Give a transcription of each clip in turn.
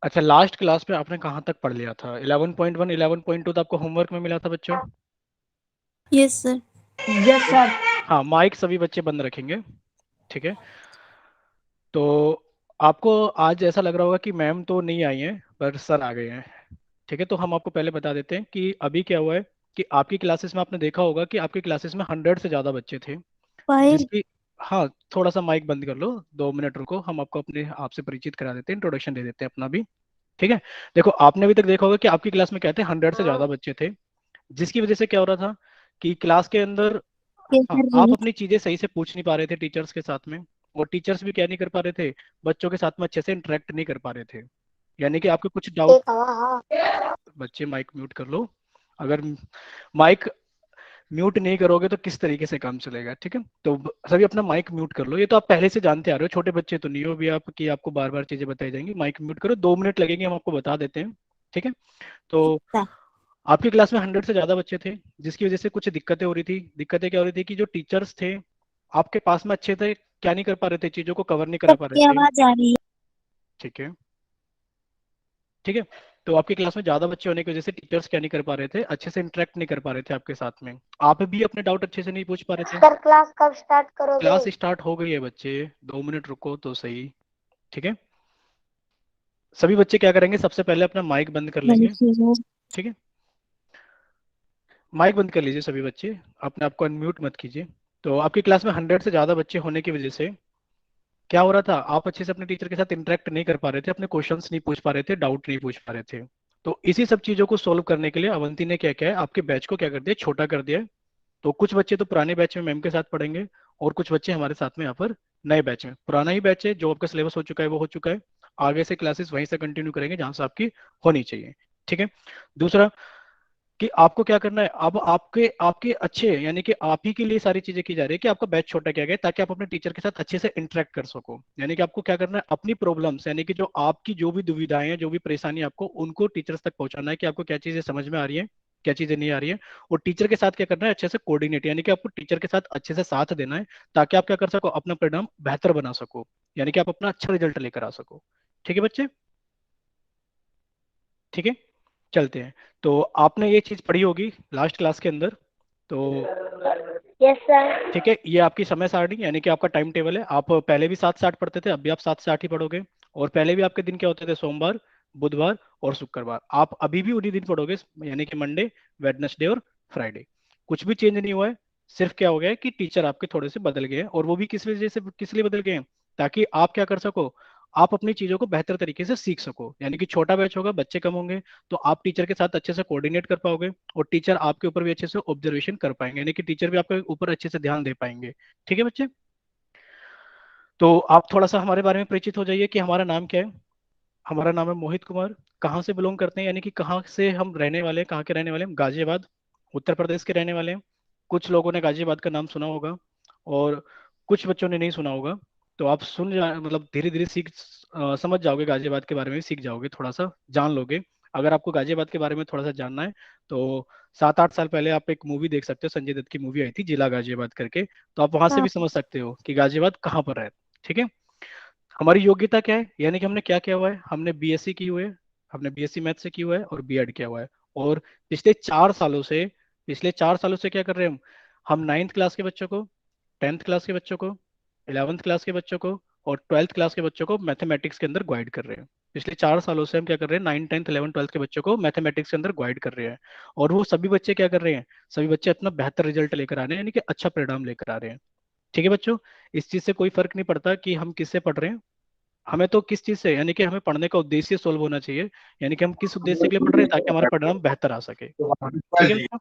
अच्छा, last class में आपने कहाँ तक पढ़ लिया था? 11.1 11.2 तो आपको होमवर्क में मिला था बच्चों? Yes sir. Yes sir. हाँ, माइक सभी बच्चे बंद रखेंगे। ठीक है। तो आपको आज ऐसा लग रहा होगा कि मैम तो नहीं आई हैं पर सर आ गए हैं। ठीक है, तो हम आपको पहले बता देते हैं कि अभी क्या हुआ है कि आपकी क्लासेस में आपने देखा होगा कि आपकी क्लासेस में 100 से ज़्यादा बच्चे थे पायल। जिसकी। हाँ, थोड़ा सा माइक बंद कर लो, 2 मिनट रुको, हम आपको अपने आप से परिचित करा देते हैं, इंट्रोडक्शन दे देते हैं अपना भी। ठीक है। देखो, आपने अभी तक देखा होगा कि आपकी क्लास में क्या थे, 100 से ज़्यादा बच्चे थे, जिसकी वजह से क्या हो रहा था कि क्लास के अंदर, यस हाँ, सर आप रही। अपनी चीजें सही से पूछ नहीं पा रहे थे टीचर्स के साथ में, और टीचर्स भी क्या नहीं कर पा रहे थे, बच्चों के साथ में अच्छे से इंटरेक्ट नहीं कर पा रहे थे। यानी कि आपके कुछ डाउट, बच्चे माइक म्यूट कर लो। अगर माइक म्यूट नहीं करोगे तो किस तरीके से काम चलेगा? ठीक है, तो सभी अपना माइक म्यूट कर लो। ये तो आप पहले से जानते आ रहे हो, छोटे बच्चे तो नहीं हो भी आप कि आपको बार बार चीजें बताई जाएंगी। माइक म्यूट करो, 2 मिनट लगेंगे, हम आपको बता देते हैं। ठीक है। तो सर आपकी क्लास में 100 से ज्यादा बच्चे थे, जिसकी वजह से कुछ दिक्कतें हो रही थी। दिक्कतें क्या हो रही थी कि जो टीचर्स थे आपके पास में अच्छे थे, क्या नहीं कर पा रहे थे, चीजों को कवर नहीं करा पा रहे सबकी थे। आवाज आ रही है। ठीक है। ठीक है। तो आपकी क्लास में ज्यादा बच्चे होने की वजह से टीचर्स क्या नहीं कर पा रहे थे, अच्छे से इंटरेक्ट नहीं कर पा रहे थे आपके साथ में। आप भी अपने डाउट अच्छे से नहीं पूछ पा रहे थे। सर क्लास कब स्टार्ट करोगे? क्लास स्टार्ट हो गई है बच्चे, 2 मिनट रुको तो सही। ठीक है। सभी बच्चे क्या करेंगे, सबसे पहले अपना माइक बंद कर लेंगे। ठीक है, माइक बंद कर लीजिए सभी बच्चे, अपने आप को अनम्यूट मत कीजिए। तो आपकी क्लास में 100 से ज्यादा बच्चे होने की वजह से क्या हो रहा था, आप अच्छे से अपने टीचर के साथ इंटरेक्ट नहीं कर पा रहे थे, अपने क्वेश्चंस नहीं पूछ पा रहे थे, डाउट नहीं पूछ पा रहे थे। तो इसी सब चीजों को सोल्व करने के लिए अवंती ने क्या किया है, आपके बैच को क्या कर दिया, छोटा कर दिया है। तो कुछ बच्चे तो पुराने बैच में मैम के साथ पढ़ेंगे, और कुछ बच्चे हमारे साथ में यहाँ पर नए बैच में। पुराना ही बैच है, जो आपका सिलेबस हो चुका है वो हो चुका है। आगे से क्लासेस वहीं से कंटिन्यू करेंगे जहां से आपकी होनी चाहिए। ठीक है। दूसरा कि आपको क्या करना है, अब आपके आपके अच्छे, यानी कि आप ही के लिए सारी चीजें की जा रही है कि आपका बैच छोटा किया गया है ताकि आप अपने टीचर के साथ अच्छे से इंटरेक्ट कर सको। यानी कि आपको क्या करना है, अपनी प्रॉब्लम्स, यानी कि जो आपकी जो भी दुविधाएं हैं, जो भी परेशानी है, आपको उनको टीचर्स तक पहुंचाना है कि आपको क्या चीजें समझ में आ रही है, क्या चीजें नहीं आ रही है। और टीचर के साथ क्या करना है, अच्छे से कोऑर्डिनेट, यानी कि आपको टीचर के साथ अच्छे से साथ देना है ताकि आप क्या कर सको, अपना परिणाम बेहतर बना सको, यानी कि आप अपना अच्छा रिजल्ट लेकर आ सको। ठीक है बच्चे? ठीक है, चलते हैं। तो आपने ये चीज पढ़ी होगी लास्ट क्लास के अंदर। तो यस सर। ठीक है, ये आपकी समय सारणी यानी कि आपका टाइम टेबल है। आप पहले भी 7 से 8 पढ़ते थे, अब भी आप 7 से 8 ही पढ़ोगे। और पहले भी आपके दिन क्या होते थे, सोमवार, बुधवार और शुक्रवार। आप अभी भी उन्हीं दिन पढ़ोगे, यानी कि मंडे, वेडनेसडे और फ्राइडे। कुछ भी चेंज नहीं हुआ है, सिर्फ क्या हो गया है कि टीचर आपके थोड़े से बदल गए हैं, और वो भी किस वजह से, किस लिए बदल गए हैं, ताकि आप क्या कर सको, आप अपनी चीजों को बेहतर तरीके से सीख सको। यानी कि छोटा बैच होगा, बच्चे कम होंगे, तो आप टीचर के साथ अच्छे से कोऑर्डिनेट कर पाओगे, और टीचर आपके ऊपर भी अच्छे से ऑब्जर्वेशन कर पाएंगे, यानी कि टीचर भी आपके ऊपर अच्छे से ध्यान दे पाएंगे। ठीक है बच्चे? तो आप थोड़ा सा हमारे बारे में परिचित हो जाइए कि हमारा नाम क्या है। हमारा नाम है मोहित कुमार। कहाँ से बिलोंग करते हैं, यानी कि कहाँ से हम रहने वाले हैं, कहाँ के रहने वाले हैं? हम गाजियाबाद, उत्तर प्रदेश के रहने वाले हैं। कुछ लोगों ने गाजियाबाद का नाम सुना होगा, और कुछ बच्चों ने नहीं सुना होगा। तो आप मतलब धीरे धीरे समझ जाओगे, गाजियाबाद के बारे में भी सीख जाओगे, थोड़ा सा जान लोगे। अगर आपको गाजियाबाद के बारे में थोड़ा सा जानना है तो 7-8 साल पहले आप एक मूवी देख सकते हो, संजय दत्त की मूवी आई थी जिला गाजियाबाद करके। तो आप वहां से हाँ भी समझ सकते हो कि गाजियाबाद कहाँ पर है। ठीक है। हमारी योग्यता क्या है, यानी कि हमने क्या किया हुआ है, हमने बीएससी की हुई है, हमने बीएससी मैथ से की हुआ है और बीएड किया हुआ है। और पिछले 4 सालों से क्या कर रहे हैं हम 9th क्लास के बच्चों को, 10th क्लास के बच्चों को, 11th क्लास के बच्चों को और 12th क्लास के बच्चों को मैथमेटिक्स के अंदर गाइड कर रहे हैं। पिछले 4 सालों से हम क्या कर रहे हैं, 9th 10th 11th 12th के बच्चों को मैथमेटिक्स के अंदर गाइड कर रहे हैं। और वो सभी बच्चे क्या कर रहे हैं, सभी बच्चे अपना बेहतर रिजल्ट लेकर आ रहे हैं, यानी कि अच्छा परिणाम लेकर आ रहे हैं। ठीक है बच्चों, इस चीज से कोई फर्क नहीं पड़ता कि हम किससे पढ़ रहे हैं, हमें तो किस चीज से, यानी कि हमें पढ़ने का उद्देश्य सोल्व होना चाहिए, यानी कि हम किस उद्देश्य के लिए पढ़ रहे हैं ताकि हमारा परिणाम बेहतर आ सके। ठीक है बच्चों?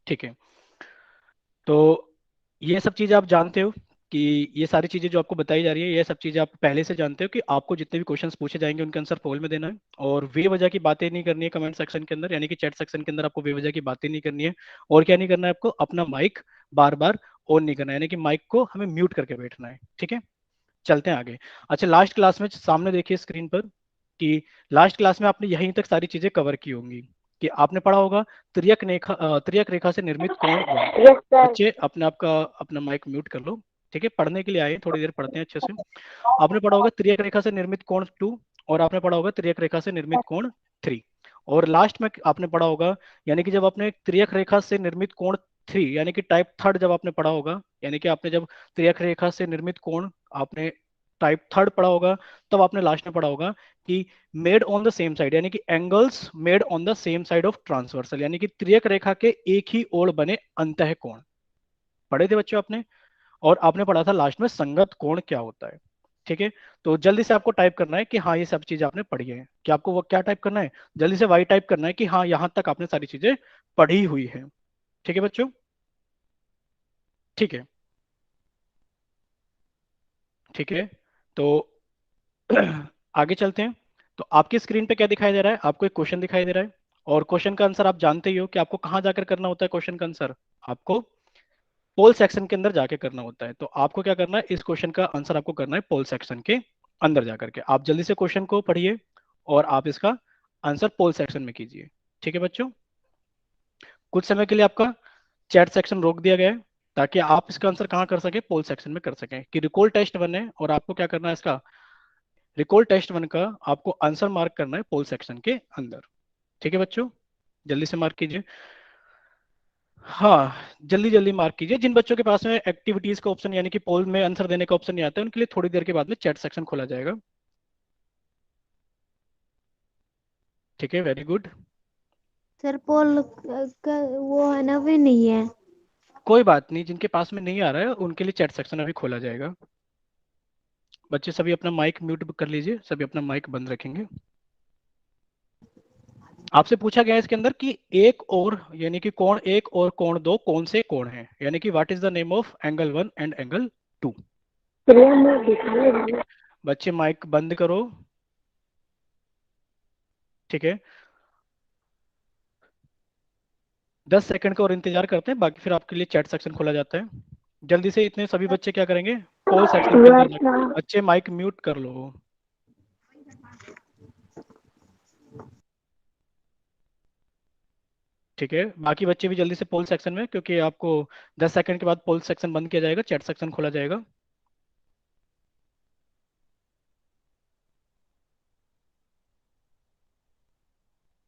ठीक है। तो ये सब चीजें आप जानते हो कि ये सारी चीजें जो आपको बताई जा रही है, ये सब चीजें आप पहले से जानते हो कि आपको जितने भी क्वेश्चंस पूछे जाएंगे उनके आंसर पोल में देना है, और बेवजह की बातें नहीं करनी है कमेंट सेक्शन के अंदर, यानी कि चैट सेक्शन के अंदर आपको बेवजह की बातें नहीं करनी है। और क्या नहीं करना है आपको, अपना माइक बार बार ऑन नहीं करना है, यानी कि माइक को हमें म्यूट करके बैठना है। ठीक है, चलते हैं आगे। अच्छा, लास्ट क्लास में सामने देखिए स्क्रीन पर कि लास्ट क्लास में आपने यहीं तक सारी चीजें कवर की होंगी, कि आपने पढ़ा होगा त्रियक रेखा से निर्मित कोण वन। Yes sir. बच्चे अपने आप का अपना माइक म्यूट कर लो। ठीक है, पढ़ने के लिए आए, थोड़ी देर पढ़ते हैं अच्छे से। आपने पढ़ा होगा त्रियक रेखा से निर्मित कोण टू और आपने पढ़ा होगा त्रियक रेखा से निर्मित कोण 3। और लास्ट में आपने पढ़ा होगा, यानी कि जब आपने त्रियक रेखा से निर्मित कोण 3 यानी कि टाइप थर्ड जब आपने पढ़ा होगा, यानी कि आपने जब त्रियक रेखा से निर्मित कोण आपने टाइप थर्ड पढ़ा होगा, तब आपने लास्ट में पढ़ा होगा कि made on the same side, यानी कि angles made on the same side of transversal, यानी कि त्रियक रेखा के एक ही ओर बने अंतः कोण पढ़े थे बच्चों आपने। और आपने पढ़ा था लास्ट में संगत कोण क्या होता है। ठीक है, तो जल्दी से आपको टाइप करना है कि हाँ ये सब चीजें आपने पढ़ी है, कि आपको वो क्या टाइप करना है, जल्दी से वाई टाइप करना है कि हाँ यहां तक आपने सारी चीजें पढ़ी हुई है। ठीक है बच्चों, ठीक है, ठीक है। तो आगे चलते हैं। तो आपकी स्क्रीन पे क्या दिखाई दे रहा है, आपको एक क्वेश्चन दिखाई दे रहा है, और क्वेश्चन का आंसर आप जानते ही हो कि आपको कहाँ जाकर करना होता है क्वेश्चन का आंसर, आपको पोल सेक्शन के अंदर जाके करना होता है। तो आपको क्या करना है, इस क्वेश्चन का आंसर आपको करना है पोल सेक्शन के अंदर जाकर के। आप जल्दी से क्वेश्चन को पढ़िए और आप इसका आंसर पोल सेक्शन में कीजिए। ठीक है बच्चों, कुछ समय के लिए आपका चैट सेक्शन रोक दिया गया है ताकि आप इसका आंसर कहाँ कर सके, पोल सेक्शन में कर सकें। कि रिकॉल टेस्ट 1 है और आपको क्या करना है, इसका रिकॉल टेस्ट 1 का आपको आंसर मार्क करना है पोल सेक्शन के अंदर। ठीक है बच्चों, जल्दी से मार्क कीजिए। हाँ, जल्दी जल्दी मार्क कीजिए। जिन बच्चों के पास में एक्टिविटीज का ऑप्शन यानी कि पोल में आंसर देने का ऑप्शन नहीं आता है, उनके लिए थोड़ी देर के बाद में चैट सेक्शन खोला जाएगा। ठीक है, वेरी गुड। सर पोल का वो है ना, भी नहीं है। कोई बात नहीं, जिनके पास में नहीं आ रहा है उनके लिए चैट सेक्शन अभी खोला जाएगा। बच्चे सभी अपना माइक म्यूट कर लीजिए, सभी अपना माइक बंद रखेंगे। आपसे पूछा गया है इसके अंदर कि एक और यानी कि कोण एक और कोण दो कौन से कोण हैं, यानी कि what is the name of angle 1 and angle 2। बच्चे माइक बंद करो। ठीक है, 10 सेकंड का और इंतजार करते हैं, बाकी फिर आपके लिए चैट सेक्शन खोला जाता है। जल्दी से इतने सभी बच्चे क्या करेंगे, पोल सेक्शन के अंदर जाके बच्चे माइक म्यूट कर लो। ठीक है, बाकी बच्चे भी जल्दी से पोल सेक्शन में, क्योंकि आपको 10 सेकंड के बाद पोल सेक्शन बंद किया जाएगा, चैट सेक्शन खोला जाएगा।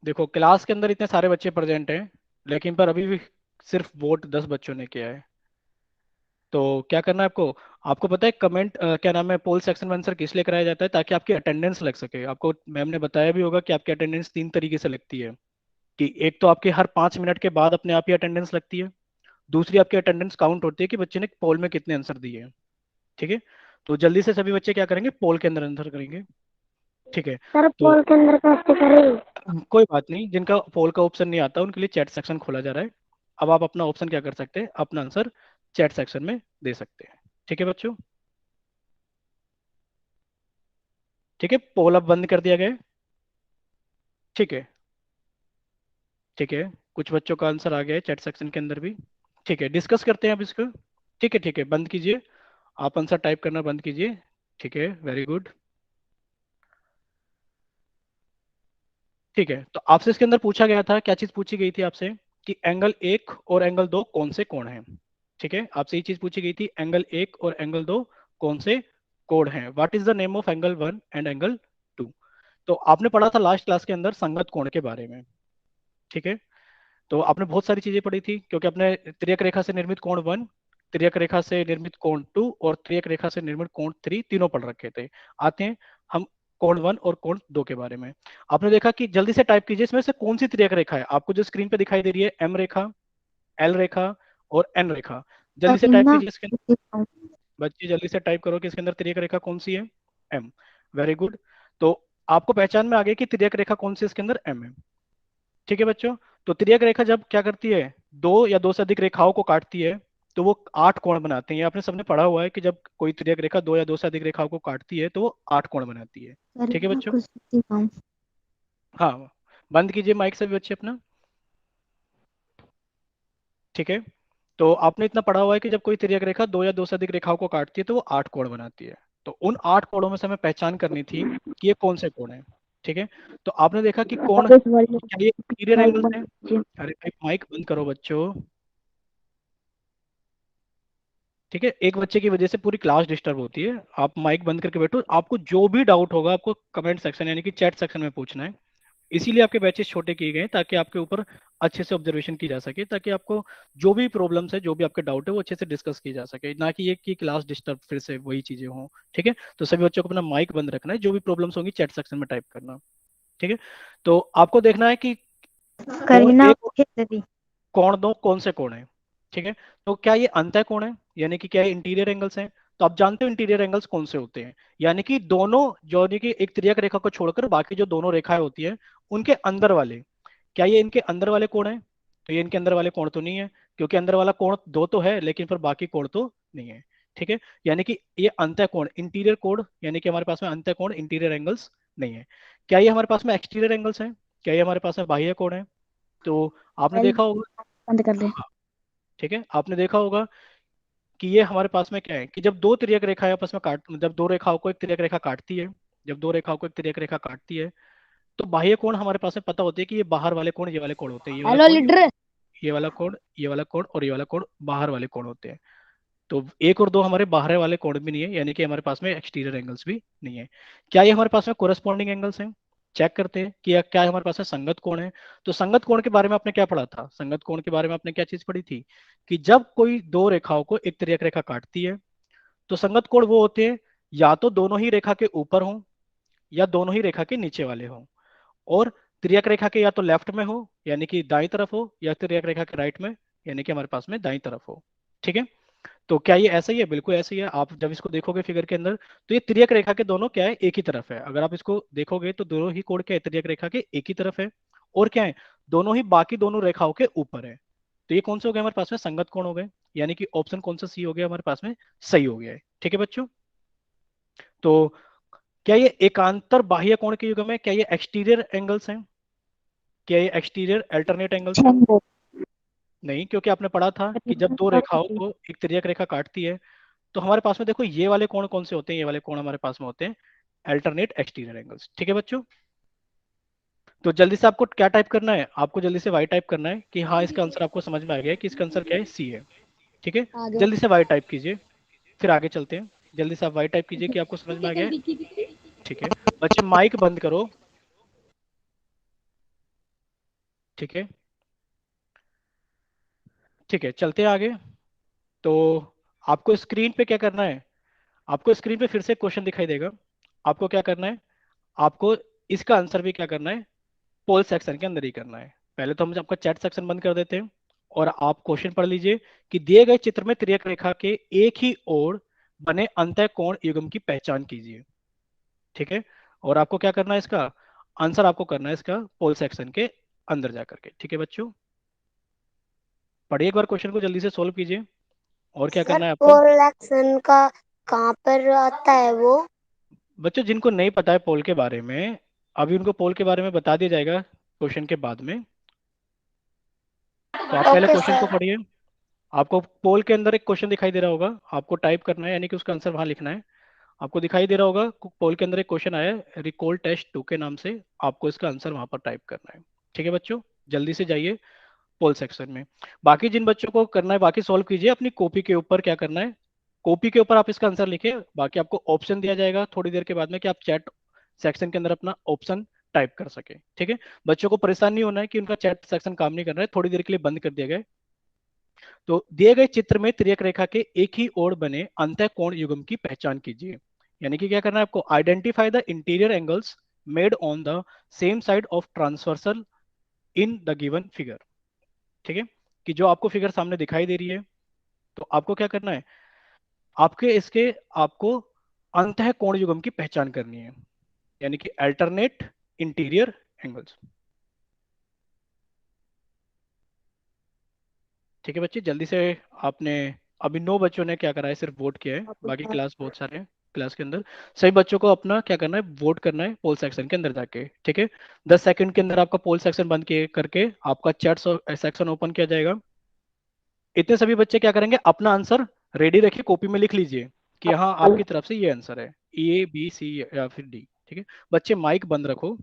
देखो क्लास के अंदर इतने सारे बच्चे प्रेजेंट हैं, लेकिन पर अभी भी सिर्फ वोट 10 बच्चों ने किया है। तो क्या करना है आपको, आपको पता है कमेंट क्या नाम है, पोल सेक्शन में आंसर किस लिए कराया जाता है, ताकि आपकी अटेंडेंस लग सके। आपको मैम ने बताया भी होगा कि आपकी अटेंडेंस 3 तरीके से लगती है। कि एक तो आपके हर 5 मिनट के बाद अपने आप ही अटेंडेंस लगती है, दूसरी आपकी अटेंडेंस काउंट होती है कि बच्चे ने पोल में कितने आंसर दिए हैं। ठीक है, तो जल्दी से सभी बच्चे क्या करेंगे, पोल के अंदर आंसर करेंगे। ठीक है, सर तो पोल के अंदर कैसे करें? कोई बात नहीं, जिनका पोल का ऑप्शन नहीं आता उनके लिए चैट सेक्शन खोला जा रहा है। अब आप अपना ऑप्शन क्या कर सकते हैं, अपना आंसर चैट सेक्शन में दे सकते हैं। ठीक है बच्चों, ठीक है, पोल अब बंद कर दिया गया है। ठीक है, ठीक है, कुछ बच्चों का आंसर आ गया है चैट सेक्शन के अंदर भी। ठीक है, डिस्कस करते हैं अब इसको। ठीक है, ठीक है, बंद कीजिए, आप आंसर टाइप करना बंद कीजिए। ठीक है, वेरी गुड। ठीक है, तो आपसे इसके अंदर पूछा गया था, क्या चीज पूछी गई थी आपसे, कि एंगल 1 और एंगल 2 कौन से कोण हैं। ठीक है, आपसे ये चीज पूछी गई थी, एंगल 1 और एंगल 2 कौन से कोण हैं, what is the name of angle 1 and angle 2। तो आपने पढ़ा था लास्ट क्लास के अंदर संगत कोण के बारे में। ठीक है, तो आपने बहुत सारी चीजें पढ़ी थी, क्योंकि आपने त्रियक रेखा से निर्मित कोण 1, त्रियक रेखा से निर्मित कोण 2 और त्रियक रेखा से निर्मित कोण 3 तीनों पढ़ रखे थे। आते हैं हम कोण 1 और कोण 2 के बारे में। आपने देखा कि जल्दी से टाइप कीजिए इसमें से कौन सी त्रियक रेखा है, आपको जो स्क्रीन पे दिखाई दे रही है, एम रेखा, एल रेखा और एन रेखा। जल्दी से सर टाइप ना, कीजिए इसके अंदर, बच्चे जल्दी से टाइप करो कि इसके अंदर त्रियक रेखा कौन सी है, एम। वेरी गुड, तो आपको पहचान में आ गया कि त्रियक रेखा कौन सी है इसके अंदर, एम है। ठीक है बच्चों, तो त्रियक रेखा जब क्या करती है, दो या दो से अधिक रेखाओं को काटती है, तो वो 8 कोण बनाते हैं। ये आपने सबने पढ़ा हुआ है कि जब कोई त्रियक रेखा दो या दो से अधिक रेखाओं को काटती है तो वो 8 कोण बनाती है। सर ठीक है ना बच्चों, कुछ दिखाऊं। हाँ, बंद कीजिए माइक से भी बच्चे अपना। ठीक है, तो आपने इतना पढ़ा हुआ है कि जब कोई तिर्यक रेखा दो या दो से अधिक रेखाओं को काटती है तो वो 8 कोण बनाती है। तो उन 8 कोणों में से हमें पहचान करनी थी कि ये कौन से कोण है। ठीक है, तो आपने देखा कि कोण, सर इस वाले क्या ये इंटीरियर माइक एंगल्स बंद है। कीजिए। अरे भाई माइक बंद करो बच्चों। ठीक है, एक बच्चे की वजह से पूरी क्लास डिस्टर्ब होती है। आप माइक बंद करके बैठो, आपको जो भी डाउट होगा आपको कमेंट सेक्शन यानी कि चैट सेक्शन में पूछना है। इसीलिए आपके बैचेस छोटे किए गए हैं, ताकि आपके ऊपर अच्छे से ऑब्जर्वेशन की जा सके, ताकि आपको जो भी प्रॉब्लम्स है, जो भी आपके डाउट है, वो अच्छे से डिस्कस की जा सके, ना कि ये कि क्लास डिस्टर्ब फिर से वही चीजें हों। ठीक है, तो सभी बच्चों को अपना माइक बंद रखना है, जो भी प्रॉब्लम्स होंगी चैट सेक्शन में टाइप करना। ठीक है, तो आपको देखना है कि कोण करीना एक खेती कोण दो कौन से कोण है। ठीक है, तो क्या ये अंतः कोण है, यानी कि क्या ये इंटीरियर एंगल्स हैं। तो आप जानते हो इंटीरियर एंगल्स कौन से होते हैं, यानी कि दोनों, जो यानी कि एक त्रियक रेखा को छोड़कर बाकी जो दोनों रेखाएं होती हैं उनके अंदर वाले, क्या ये इनके अंदर वाले कोण हैं। तो ये इनके अंदर वाले कोण तो नहीं है, क्योंकि अंदर वाला कोण दो तो है लेकिन पर बाकी कोण तो नहीं है। ठीक है, यानी कि ये अंतः कोण इंटीरियर कोण, यानी कि हमारे पास में अंतः कोण इंटीरियर एंगल्स नहीं है। क्या ये हमारे पास में एक्सटीरियर एंगल्स हैं, क्या ये हमारे पास में बाह्य कोण है। तो आपने मोबाइल देखा होगा, बंद कर दे। हाँ, ठीक है, आपने देखा होगा कि ये हमारे पास में क्या है कि जब दो तिर्यक रेखाएं आपस में काट, जब दो रेखाओं को एक तिर्यक रेखा काटती है, जब दो रेखाओं को एक तिर्यक रेखा काटती है, तो बाह्य कोण हमारे पास में पता होते हैं कि ये बाहर वाले कोण ये वाले कोण होते हैं, ये वाला हेलो कोण, लीडर। ये वाला कोण, ये वाला कोण और ये वाला कोण बाहर वाले कोण होते हैं। तो एक और दो हमारे बाहर वाले कोण भी नहीं है, यानी कि हमारे पास में एक्सटीरियर एंगल्स भी नहीं है। क्या ये हमारे पास में कोरस्पॉन्डिंग एंगल्स हैं। चेक करते हैं कि क्या हमारे पास में संगत कोण है। तो संगत कोण के बारे में आपने क्या पढ़ा था, संगत कोण के बारे में आपने क्या चीज पढ़ी थी, कि जब कोई दो रेखाओं को एक तिर्यक रेखा काटती है, तो संगत कोण वो होते हैं या तो दोनों ही रेखा के ऊपर हों या दोनों ही रेखा के नीचे वाले हों, और तिर्यक रेखा के या तो लेफ्ट में हो यानी कि दाई तरफ हो, या तिर्यक रेखा के राइट में यानी कि हमारे पास में दाई तरफ हो। ठीक है, तो क्या ये ऐसा ही है, बिल्कुल ऐसा ही है। आप जब इसको देखोगे फिगर के अंदर, तो ये तिर्यक रेखा के दोनों क्या है, एक ही तरफ है। अगर आप इसको देखोगे तो दोनों ही कोण क्या है, तिर्यक रेखा के एक ही तरफ है, और क्या है, दोनों ही बाकी दोनों रेखाओं के ऊपर है। तो ये कौन से हो गए हमारे पास में, संगत कोण हो गए, यानी कि ऑप्शन कौन सा सी हो गया हमारे पास में, सही हो गया है। ठीक है बच्चों, तो क्या ये एकांतर बाह्य कोण के युग्म है, क्या ये एक्सटीरियर एंगल्स हैं, क्या ये एक्सटीरियर अल्टरनेट एंगल्स हैं। छेंगो। नहीं, क्योंकि आपने पढ़ा था कि जब दो रेखाओं को एक तिर्यक रेखा काटती है, तो हमारे पास में देखो ये वाले कोण कौन से होते हैं, ये वाले कोण हमारे पास में होते हैं अल्टरनेट एक्सटीरियर एंगल्स। ठीक है बच्चों, तो जल्दी से आपको क्या टाइप करना है, आपको जल्दी से वाई टाइप करना है कि हाँ इसका आंसर आपको समझ में आ गया है कि इसका आंसर क्या है, सी है। ठीक है, आगे। जल्दी से वाई टाइप कीजिए, फिर आगे चलते हैं। जल्दी से आप वाई टाइप कीजिए कि आपको समझ में आ गया है। ठीक है, बच्चे माइक बंद करो। ठीक है, ठीक है, चलते हैं आगे। तो आपको स्क्रीन पे क्या करना है, आपको स्क्रीन पे फिर से क्वेश्चन दिखाई देगा। आपको क्या करना है, आपको इसका आंसर भी क्या करना है, पोल सेक्शन के अंदर ही करना है। पहले तो हम आपका चैट सेक्शन बंद कर देते हैं, और आप क्वेश्चन पढ़ लीजिए कि दिए गए चित्र में तिर्यक रेखा के एक ही ओर बने अंतः कोण युग्म की पहचान कीजिए। ठीक है, और आपको क्या करना है, इसका आंसर आपको करना है इसका पोल सेक्शन के अंदर जाकर के। ठीक है बच्चों, पढ़िए एक बार क्वेश्चन को, जल्दी से सोल्व कीजिए, और क्या सर करना है आपको। प्रोडक्शन का कहाँ पर आता है वो? बच्चों जिनको नहीं पता है पोल के बारे में, अभी उनको पोल के बारे में बता दिया जाएगा क्वेश्चन के बाद में। तो आप पहले ओके क्वेश्चन को सर। पढ़िए। आपको पोल के अंदर एक क्वेश्चन दिखाई दे रहा होगा, आपको टाइप करना है, यानी कि उसका आंसर वहां लिखना है। आपको दिखाई दे रहा होगा पोल के अंदर एक क्वेश्चन आया है रिकॉल टेस्ट 2 के नाम से, आपको इसका आंसर वहां पर टाइप करना है। ठीक है बच्चों, जल्दी से जाइए पोल सेक्शन में। बाकी जिन बच्चों को करना है बाकी सॉल्व कीजिए अपनी कॉपी के ऊपर, क्या करना है, कॉपी के ऊपर आप इसका आंसर लिखिए। बाकी आपको ऑप्शन दिया जाएगा थोड़ी देर के बाद में कि आप चैट सेक्शन के अंदर अपना ऑप्शन टाइप कर सके। ठीक है, बच्चों को परेशान नहीं होना है कि उनका चैट सेक्शन काम नहीं कर रहा है, थोड़ी देर के लिए बंद कर दिया गया है। तो दिए गए चित्र में तिर्यक रेखा के एक ही ओर बने अंतः कोण युग्म की पहचान कीजिए। यानी कि क्या करना है आपको, identify the interior angles made on the same side of transversal in the given figure. ठीक है, कि जो आपको फिगर सामने दिखाई दे रही है, तो आपको क्या करना है, आपके इसके आपको अंतः कोण युग्म की पहचान करनी है, यानी कि अल्टरनेट इंटीरियर एंगल्स। ठीक है बच्चे, जल्दी से आपने, अभी 9 बच्चों ने क्या करा है, सिर्फ वोट किया है, बाकी क्लास बहुत सारे हैं क्लास के अंदर। सभी बच्चों को अपना क्या करना है, वोट करना है पोल सेक्शन के अंदर जाके। ठीक है, 10 सेकंड के अंदर आपका पोल सेक्शन बंद किए करके आपका चैट सेक्शन ओपन किया जाएगा। इतने सभी बच्चे क्या करेंगे, अपना आंसर रेडी रखिए, कॉपी में लिख लीजिए कि हाँ आपकी तरफ से ये आंसर है, ए बी सी या फिर डी। ठीक है, बच्चे माइक बंद रखो।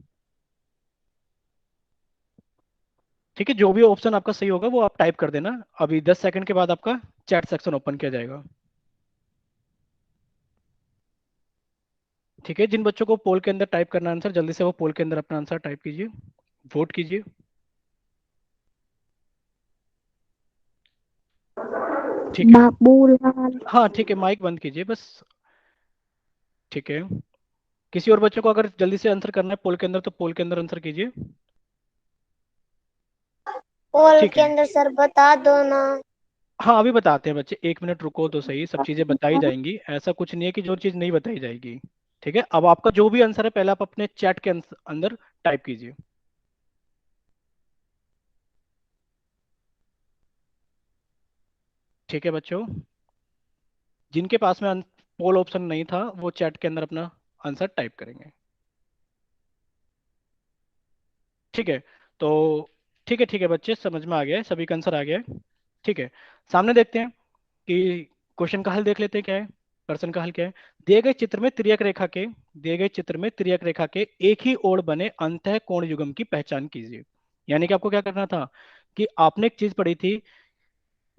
ठीक है, जो भी ऑप्शन आपका सही होगा वो आप टाइप कर देना। अभी 10 सेकंड के बाद आपका चैट सेक्शन ओपन किया जाएगा। ठीक है, जिन बच्चों को पोल के अंदर टाइप करना आंसर, जल्दी से वो पोल के अंदर अपना आंसर टाइप कीजिए, वोट कीजिए। ठीक है, बाबूलाल। हाँ ठीक है, माइक बंद कीजिए बस। ठीक है, किसी और बच्चों को अगर जल्दी से आंसर करना है पोल के अंदर तो पोल के अंदर आंसर कीजिए। पोल ठीक के है, अंदर सर बता दो ना। हाँ अभी बताते हैं बच्चे, 1 मिनट रुको तो सही, सब चीजें बताई जाएंगी, ऐसा कुछ नहीं है कि जो चीज नहीं बताई जाएगी। ठीक है, अब आपका जो भी आंसर है पहले आप अपने चैट के अंदर टाइप कीजिए। ठीक है बच्चों, जिनके पास में पोल ऑप्शन नहीं था वो चैट के अंदर अपना आंसर टाइप करेंगे। ठीक है, तो ठीक है बच्चे, समझ में आ गया है, सभी का आंसर आ गया है। ठीक है, सामने देखते हैं कि क्वेश्चन का हल देख लेते हैं क्या है, प्रश्न का हल क्या है। दिए गए चित्र में तिर्यक रेखा के एक ही ओर बने अंतः कोण युग्म की पहचान कीजिए। यानी कि आपको क्या करना था कि आपने एक चीज पढ़ी थी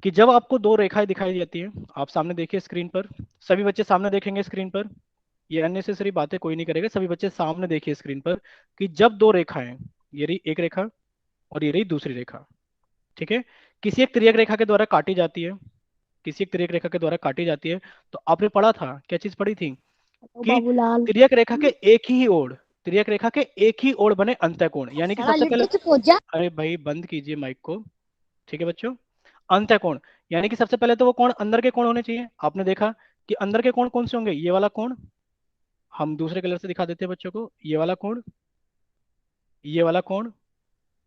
कि जब आपको दो रेखाएं दिखाई देती हैं, आप सामने देखिए स्क्रीन पर, सभी बच्चे सामने देखेंगे स्क्रीन पर, ये अननेसेसरी बातें कोई नहीं करेगा, सभी बच्चे सामने देखिए स्क्रीन पर कि जब दो रेखाएं, ये रही एक रेखा और ये रही दूसरी रेखा, ठीक है, किसी एक तिर्यक रेखा के द्वारा काटी जाती है, किसी एक तिर्यक रेखा के द्वारा काटी जाती है, तो आपने पढ़ा था, क्या चीज पढ़ी थी कि बाबूलाल। तिर्यक रेखा के एक ही ओर, तिर्यक रेखा के एक ही ओर बने अंतःकोण, यानी कि साला सबसे पहले, लिट्टू चुप हो जा। अरे भाई बंद कीजिए माइक को। ठीक है बच्चों, अंतःकोण, यानी कि सबसे पहले तो वो कोण अंदर के कोण होने चाहिए, आपने देखा कि अंदर के कोण कौन से होंगे, ये वाला कोण, हम दूसरे कलर से दिखा देते हैं बच्चों को, ये वाला कोण, ये वाला कोण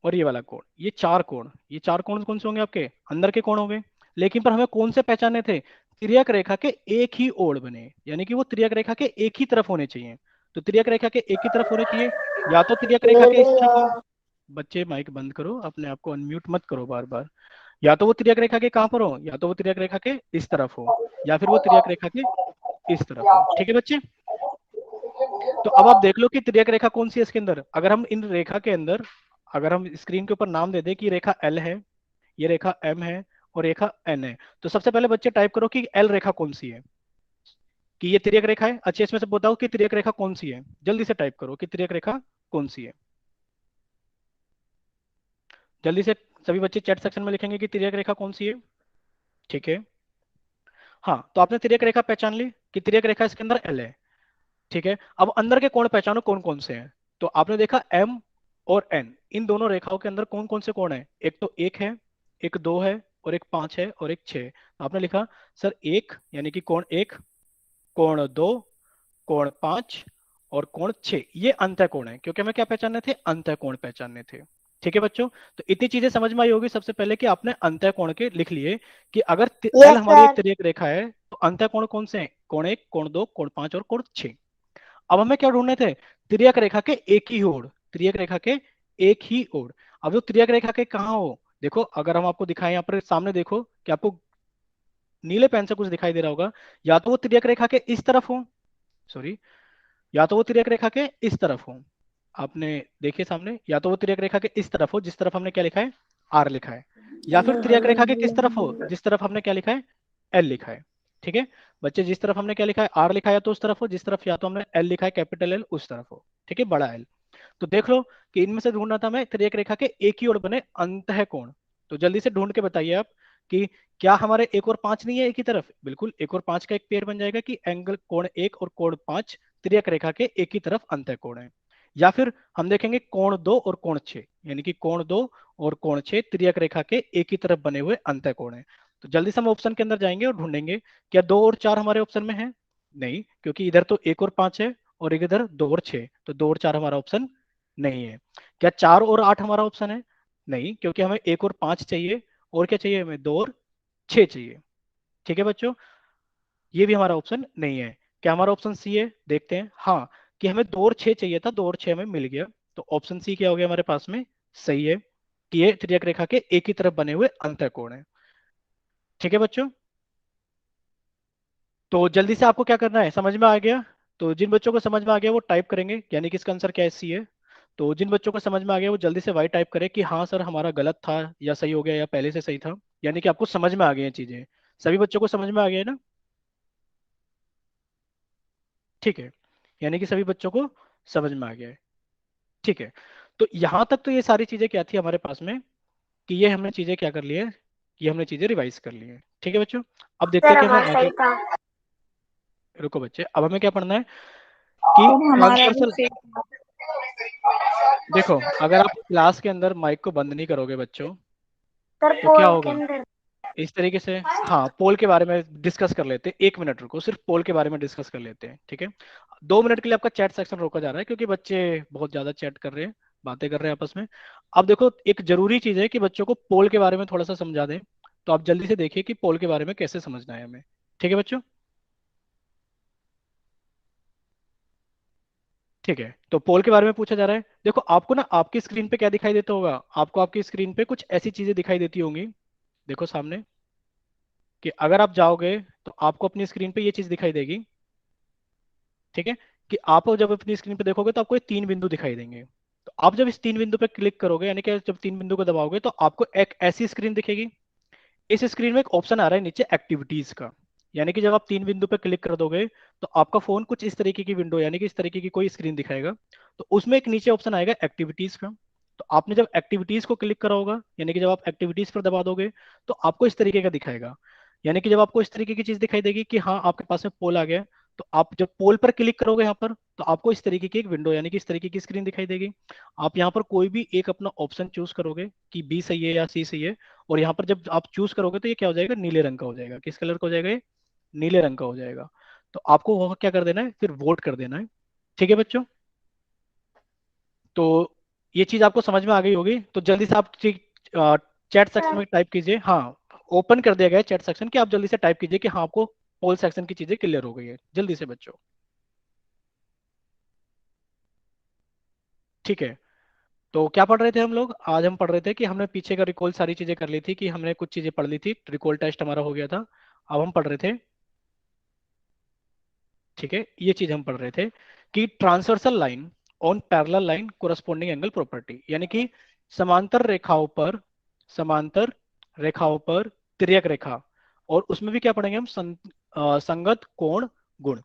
और ये वाला कोण, ये चार कोण, ये चार कोण कौन से होंगे आपके अंदर के कोण होंगे। लेकिन पर हमें कौन से पहचानने थे, तिर्यक रेखा के एक ही ओर बने, यानी कि वो तिर्यक रेखा के एक ही तरफ होने चाहिए। तो तिर्यक रेखा के एक ही तरफ होने चाहिए, या तो तिर्यक रेखा के अरे इस तरफ हो, यार। बच्चे माइक बंद करो, अपने आप को अनम्यूट मत करो बार बार, या तो वो तिर्यक रेखा के कहां पर हो, या तो वो तिर्यक रेखा के इस तरफ हो, या फिर वो तिर्यक रेखा के इस तरफ हो। ठीक है बच्चे, तो अब आप देख लो कि तिर्यक रेखा कौन सी है इसके अंदर, अगर हम इन रेखा के अंदर, अगर हम स्क्रीन के ऊपर नाम दे दें कि रेखा एल है, ये रेखा एम है और रेखा एन है, तो सबसे पहले बच्चे टाइप करो कि एल रेखा कौन सी है, कि ये तिर्यक रेखा है। अच्छे, इसमें से बताओ कि तिर्यक रेखा कौन सी है, जल्दी से टाइप करो कि तिर्यक रेखा कौन सी है, जल्दी से। सभी बच्चे चैट सेक्शन में लिखेंगे कि तिर्यक रेखा कौन सी है। ठीक है, हाँ तो आपने तिर्यक रेखा पहचान ली कि तिर्यक रेखा इसके अंदर एल है। ठीक है, अब अंदर के कोण पहचानो कौन कौन से हैं, तो आपने देखा एम और एन, इन दोनों रेखाओं के अंदर कौन कौन से कोण है, एक तो एक है, एक दो है और एक पांच है और एक छह, तो आपने लिखा सर एक, यानी कि कोण एक, कोण दो, कोण पांच और कोण छह, ये अंतःकोण है, क्योंकि हमें क्या पहचानने थे, अंतःकोण पहचानने थे। ठीक है बच्चों, तो इतनी चीजें समझ में आई होगी सबसे पहले कि आपने अंतःकोण के लिख लिए कि अगर एल यस हमारी एक सर। तिर्यक रेखा है तो अंतःकोण कौन से हैं, कोण एक, कोण दो, कोण पांच और कोण छह। अब हमें क्या ढूंढने थे, तिर्यक रेखा के एक ही ओर, तिर्यक रेखा के एक ही ओर। अब जो तिर्यक रेखा के कहाँ हो, देखो अगर हम आपको दिखाएं यहाँ पर सामने देखो कि आपको नीले पेन से कुछ दिखाई दे रहा होगा, या तो वो तिर्यक रेखा के इस तरफ हो, सॉरी, या तो वो तिर्यक रेखा के इस तरफ हो, आपने देखिए सामने, या तो वो तिर्यक रेखा के इस तरफ हो जिस तरफ हमने क्या लिखा है, आर लिखा है, या फिर तिर्यक रेखा के किस तरफ हो, जिस तरफ हमने क्या लिखा है, एल लिखा है। ठीक है बच्चे, जिस तरफ हमने क्या लिखा है, आर लिखा है, या तो उस तरफ हो जिस तरफ, या तो हमने एल लिखा है कैपिटल एल, उस तरफ हो। ठीक है, बड़ा एल। तो देख लो कि इनमें से ढूंढना था मैं तिर्यक रेखा के एक ही ओर बने अंतः कोण, तो जल्दी से ढूंढ के बताइए आप कि क्या हमारे एक और पांच नहीं है एक ही तरफ, बिल्कुल एक और पांच का एक पेयर बन जाएगा कि एंगल कोण एक और कोण पांच तिर्यक रेखा के एक ही तरफ अंतः कोण है। या फिर हम देखेंगे कोण दो और कोण छह, यानी कि कोण दो और कोण छह तिर्यक रेखा के एक ही तरफ बने हुए अंतः कोण है। तो जल्दी से हम ऑप्शन के अंदर जाएंगे और ढूंढेंगे, क्या दो और चार हमारे ऑप्शन में है, नहीं, क्योंकि इधर तो एक और पांच है और एक इधर दो और छह, तो दो और चार हमारा ऑप्शन नहीं है। क्या चार और आठ हमारा ऑप्शन है, नहीं, क्योंकि हमें एक और पांच चाहिए, और क्या चाहिए हमें, दो और छह चाहिए। ठीक है बच्चों, ये भी हमारा ऑप्शन नहीं है। क्या हमारा ऑप्शन सी है, देखते हैं, हाँ, कि हमें दो और छह चाहिए था, दो और छह हमें मिल गया, तो ऑप्शन सी क्या हो गया हमारे पास में, सही है कि ये त्रिज्यक रेखा के एक ही तरफ बने हुए अंतःकोण है। ठीक है बच्चों, तो जल्दी से आपको क्या करना है, समझ में आ गया, तो जिन बच्चों को समझ में आ गया वो टाइप करेंगे, यानी कि इसका आंसर क्या है, सी है। तो जिन बच्चों को समझ में आ गया वो जल्दी से वाई टाइप करें कि हाँ सर हमारा गलत था या सही हो गया या पहले से सही था, यानी कि आपको समझ में आ गई हैं चीजें, सभी बच्चों को समझ में आ गया है ना। ठीक है, यानी कि सभी बच्चों को समझ में आ गया है। ठीक है, तो यहां तक तो ये सारी चीजें क्या थी हमारे पास में, कि ये हमने चीजें क्या कर ली है, ये हमने चीजें रिवाइज कर ली है। ठीक है बच्चों, अब देखते सर हैं कि हमें हमारा आगे। सही था। रुको बच्चे, अब हमें क्या पढ़ना है कि सर हमारा भी ट्रांसवर्सल। सही था। देखो, अगर आप क्लास के अंदर माइक को बंद नहीं करोगे बच्चों, सर तो क्या पोल के होगा अंदर। इस तरीके से। हाँ, पोल के बारे में डिस्कस कर लेते हैं, 1 मिनट रुको, सिर्फ पोल के बारे में डिस्कस कर लेते हैं। ठीक है, 2 मिनट के लिए आपका चैट सेक्शन रोका जा रहा है क्योंकि बच्चे बहुत ज्यादा चैट कर रहे हैं, बातें कर रहे हैं आपस में। अब देखो, एक जरूरी चीज है कि बच्चों को पोल के बारे में थोड़ा सा समझा दें, तो आप जल्दी से देखिए कि पोल के बारे में कैसे समझना है हमें। ठीक है बच्चों, ठीक है, तो पोल के बारे में पूछा जा रहा है। देखो, आपको ना आपकी स्क्रीन पे क्या दिखाई देता होगा, आपको आपकी स्क्रीन पे कुछ ऐसी चीजें दिखाई देती होंगी। देखो सामने, कि अगर आप जाओगे तो आपको अपनी स्क्रीन पे ये चीज दिखाई देगी। ठीक है, कि आप जब अपनी स्क्रीन पे देखोगे तो आपको ये 3 बिंदु दिखाई देंगे। तो आप जब इस 3 बिंदु पे क्लिक करोगे, यानी कि जब 3 बिंदु को दबाओगे, तो आपको एक ऐसी स्क्रीन दिखेगी। इस स्क्रीन में एक ऑप्शन आ रहा है नीचे एक्टिविटीज का, यानी कि जब आप 3 बिंदु पे क्लिक कर दोगे, तो आपका फोन कुछ इस तरीके की विंडो, यानी कि इस तरीके की कोई स्क्रीन दिखाएगा। तो उसमें एक नीचे ऑप्शन आएगा एक्टिविटीज का। तो आपने जब एक्टिविटीज को क्लिक करा होगा, यानी कि जब आप एक्टिविटीज पर दबा दोगे, तो आपको इस तरीके का दिखाएगा। यानी कि जब आपको इस तरीके की चीज दिखाई देगी कि हाँ आपके पास में पोल आ गया है, तो आप जब पोल पर क्लिक करोगे यहाँ पर, तो आपको इस तरीके की एक विंडो, यानी कि इस तरीके की स्क्रीन दिखाई देगी। आप यहाँ पर कोई भी एक अपना ऑप्शन चूज करोगे कि बी सही है या सी सही है। और यहाँ पर जब आप चूज करोगे, तो ये क्या हो जाएगा, नीले रंग का हो जाएगा। किस कलर का हो जाएगा ये, नीले रंग का हो जाएगा। तो आपको वह क्या कर देना है, फिर वोट कर देना है। ठीक है बच्चों, तो ये चीज आपको समझ में आ गई होगी। तो जल्दी से आप चैट सेक्शन सर में टाइप कीजिए। हाँ, ओपन कर दिया गया है चैट सेक्शन, कि आप जल्दी से टाइप कीजिए कि हाँ आपको पोल सेक्शन की चीजें क्लियर हो गई है, जल्दी से बच्चों। ठीक है, तो क्या पढ़ रहे थे हम लोग आज, हम पढ़ रहे थे कि हमने पीछे का रिकॉल सारी चीजें कर ली थी, कि हमने कुछ चीजें पढ़ ली थी, रिकॉल टेस्ट हमारा हो गया था। अब हम पढ़ रहे थे, ठीक है, ये चीज हम पढ़ रहे थे कि transversal line on parallel line corresponding angle property, यानी कि समांतर रेखाओं पर, समांतर रेखाओं पर तिर्यक रेखा। और उसमें भी क्या पढ़ेंगे हम, संगत कोण गुण।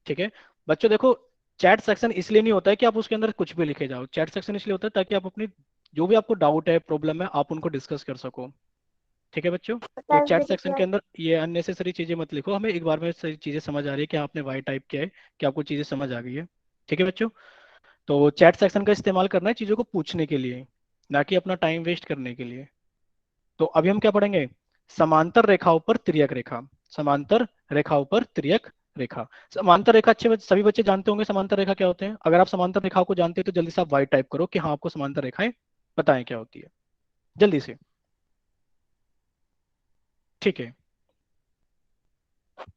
ठीक है बच्चों, देखो, चैट सेक्शन इसलिए नहीं होता है कि आप उसके अंदर कुछ भी लिखे जाओ। चैट सेक्शन इसलिए होता है ताकि आप अपनी जो भी आपको डाउट है, प्रॉब्लम है, आप उनको डिस्कस कर सको। ठीक है बच्चों, तो सर चैट सेक्शन के बिल्कुल। अंदर ये अननेसेसरी चीजें मत लिखो, हमें एक बार में सारी चीजें समझ आ रही है कि आपने वाई टाइप किया है, कि आपको चीजें समझ आ गई है। ठीक है बच्चों, तो चैट सेक्शन का इस्तेमाल करना है चीजों को पूछने के लिए, ना कि अपना टाइम वेस्ट करने के लिए। तो अभी हम क्या पढ़ेंगे, समांतर रेखाओं पर तिर्यक रेखा। समांतर रेखाओं पर तिर्यक रेखा। समांतर रेखा अच्छे सभी बच्चे जानते होंगे समांतर रेखा क्या होते हैं। अगर आप समांतर रेखाओं को जानते हैं तो जल्दी से आप वाई टाइप करो कि हाँ आपको समांतर रेखाएं बताएं क्या होती है, जल्दी से। ठीक है,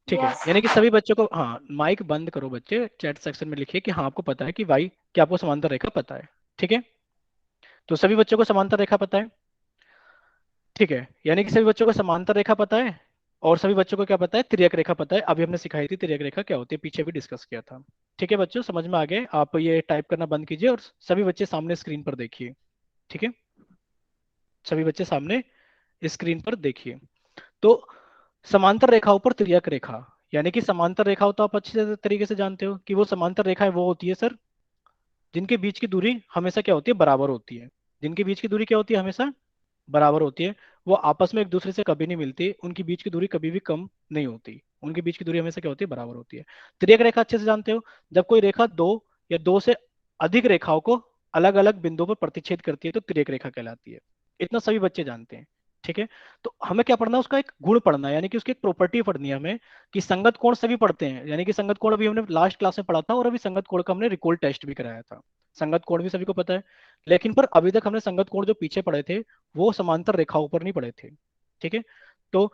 ठीक है, यस। यानी कि सभी बच्चों को, हाँ माइक बंद करो बच्चे, चैट सेक्शन में लिखिए कि हाँ आपको पता है कि वाई, कि आपको समांतर रेखा पता है। ठीक है, तो सभी बच्चों को समांतर रेखा पता है। ठीक है, यानी कि सभी बच्चों को समांतर रेखा पता है, और सभी बच्चों को क्या पता है, तिर्यक रेखा पता है। अभी हमने सिखाई थी तिर्यक रेखा क्या होती है, पीछे भी डिस्कस किया था। ठीक है बच्चों, समझ में आ गए, आप ये टाइप करना बंद कीजिए और सभी बच्चे सामने स्क्रीन पर देखिए। ठीक है, सभी बच्चे सामने स्क्रीन पर देखिए। तो समांतर रेखाओं पर तिर्यक रेखा, यानी कि समांतर रेखाओं तो आप अच्छे तरीके से जानते हो कि वो समांतर रेखाएं वो होती है सर, जिनके बीच की दूरी हमेशा क्या होती है, बराबर होती है। जिनके बीच की दूरी क्या होती है, हमेशा बराबर होती है। वो आपस में एक दूसरे से कभी नहीं मिलती, उनकी बीच की दूरी कभी भी कम नहीं होती, उनके बीच की दूरी हमेशा क्या होती है, बराबर होती है। तिर्यक रेखा अच्छे से जानते हो, जब कोई रेखा दो या दो से अधिक रेखाओं को अलग अलग बिंदुओं पर प्रतिच्छेद करती है तो तिर्यक रेखा कहलाती है। इतना सभी बच्चे जानते हैं। ठीक है, तो हमें क्या पढ़ना है, उसका एक गुण पढ़ना है, यानी कि उसकी एक प्रॉपर्टी पढ़नी है हमें, कि संगत कोण सभी पढ़ते हैं, यानी कि संगत कोण अभी हमने लास्ट क्लास में पढ़ा था, और अभी संगत कोण का हमने रिकॉल टेस्ट भी कराया था। संगत कोण भी सभी को पता है, लेकिन पर अभी तक हमने संगत कोण जो पीछे पढ़े थे वो समांतर रेखाओं पर नहीं पढ़े थे। ठीक है, तो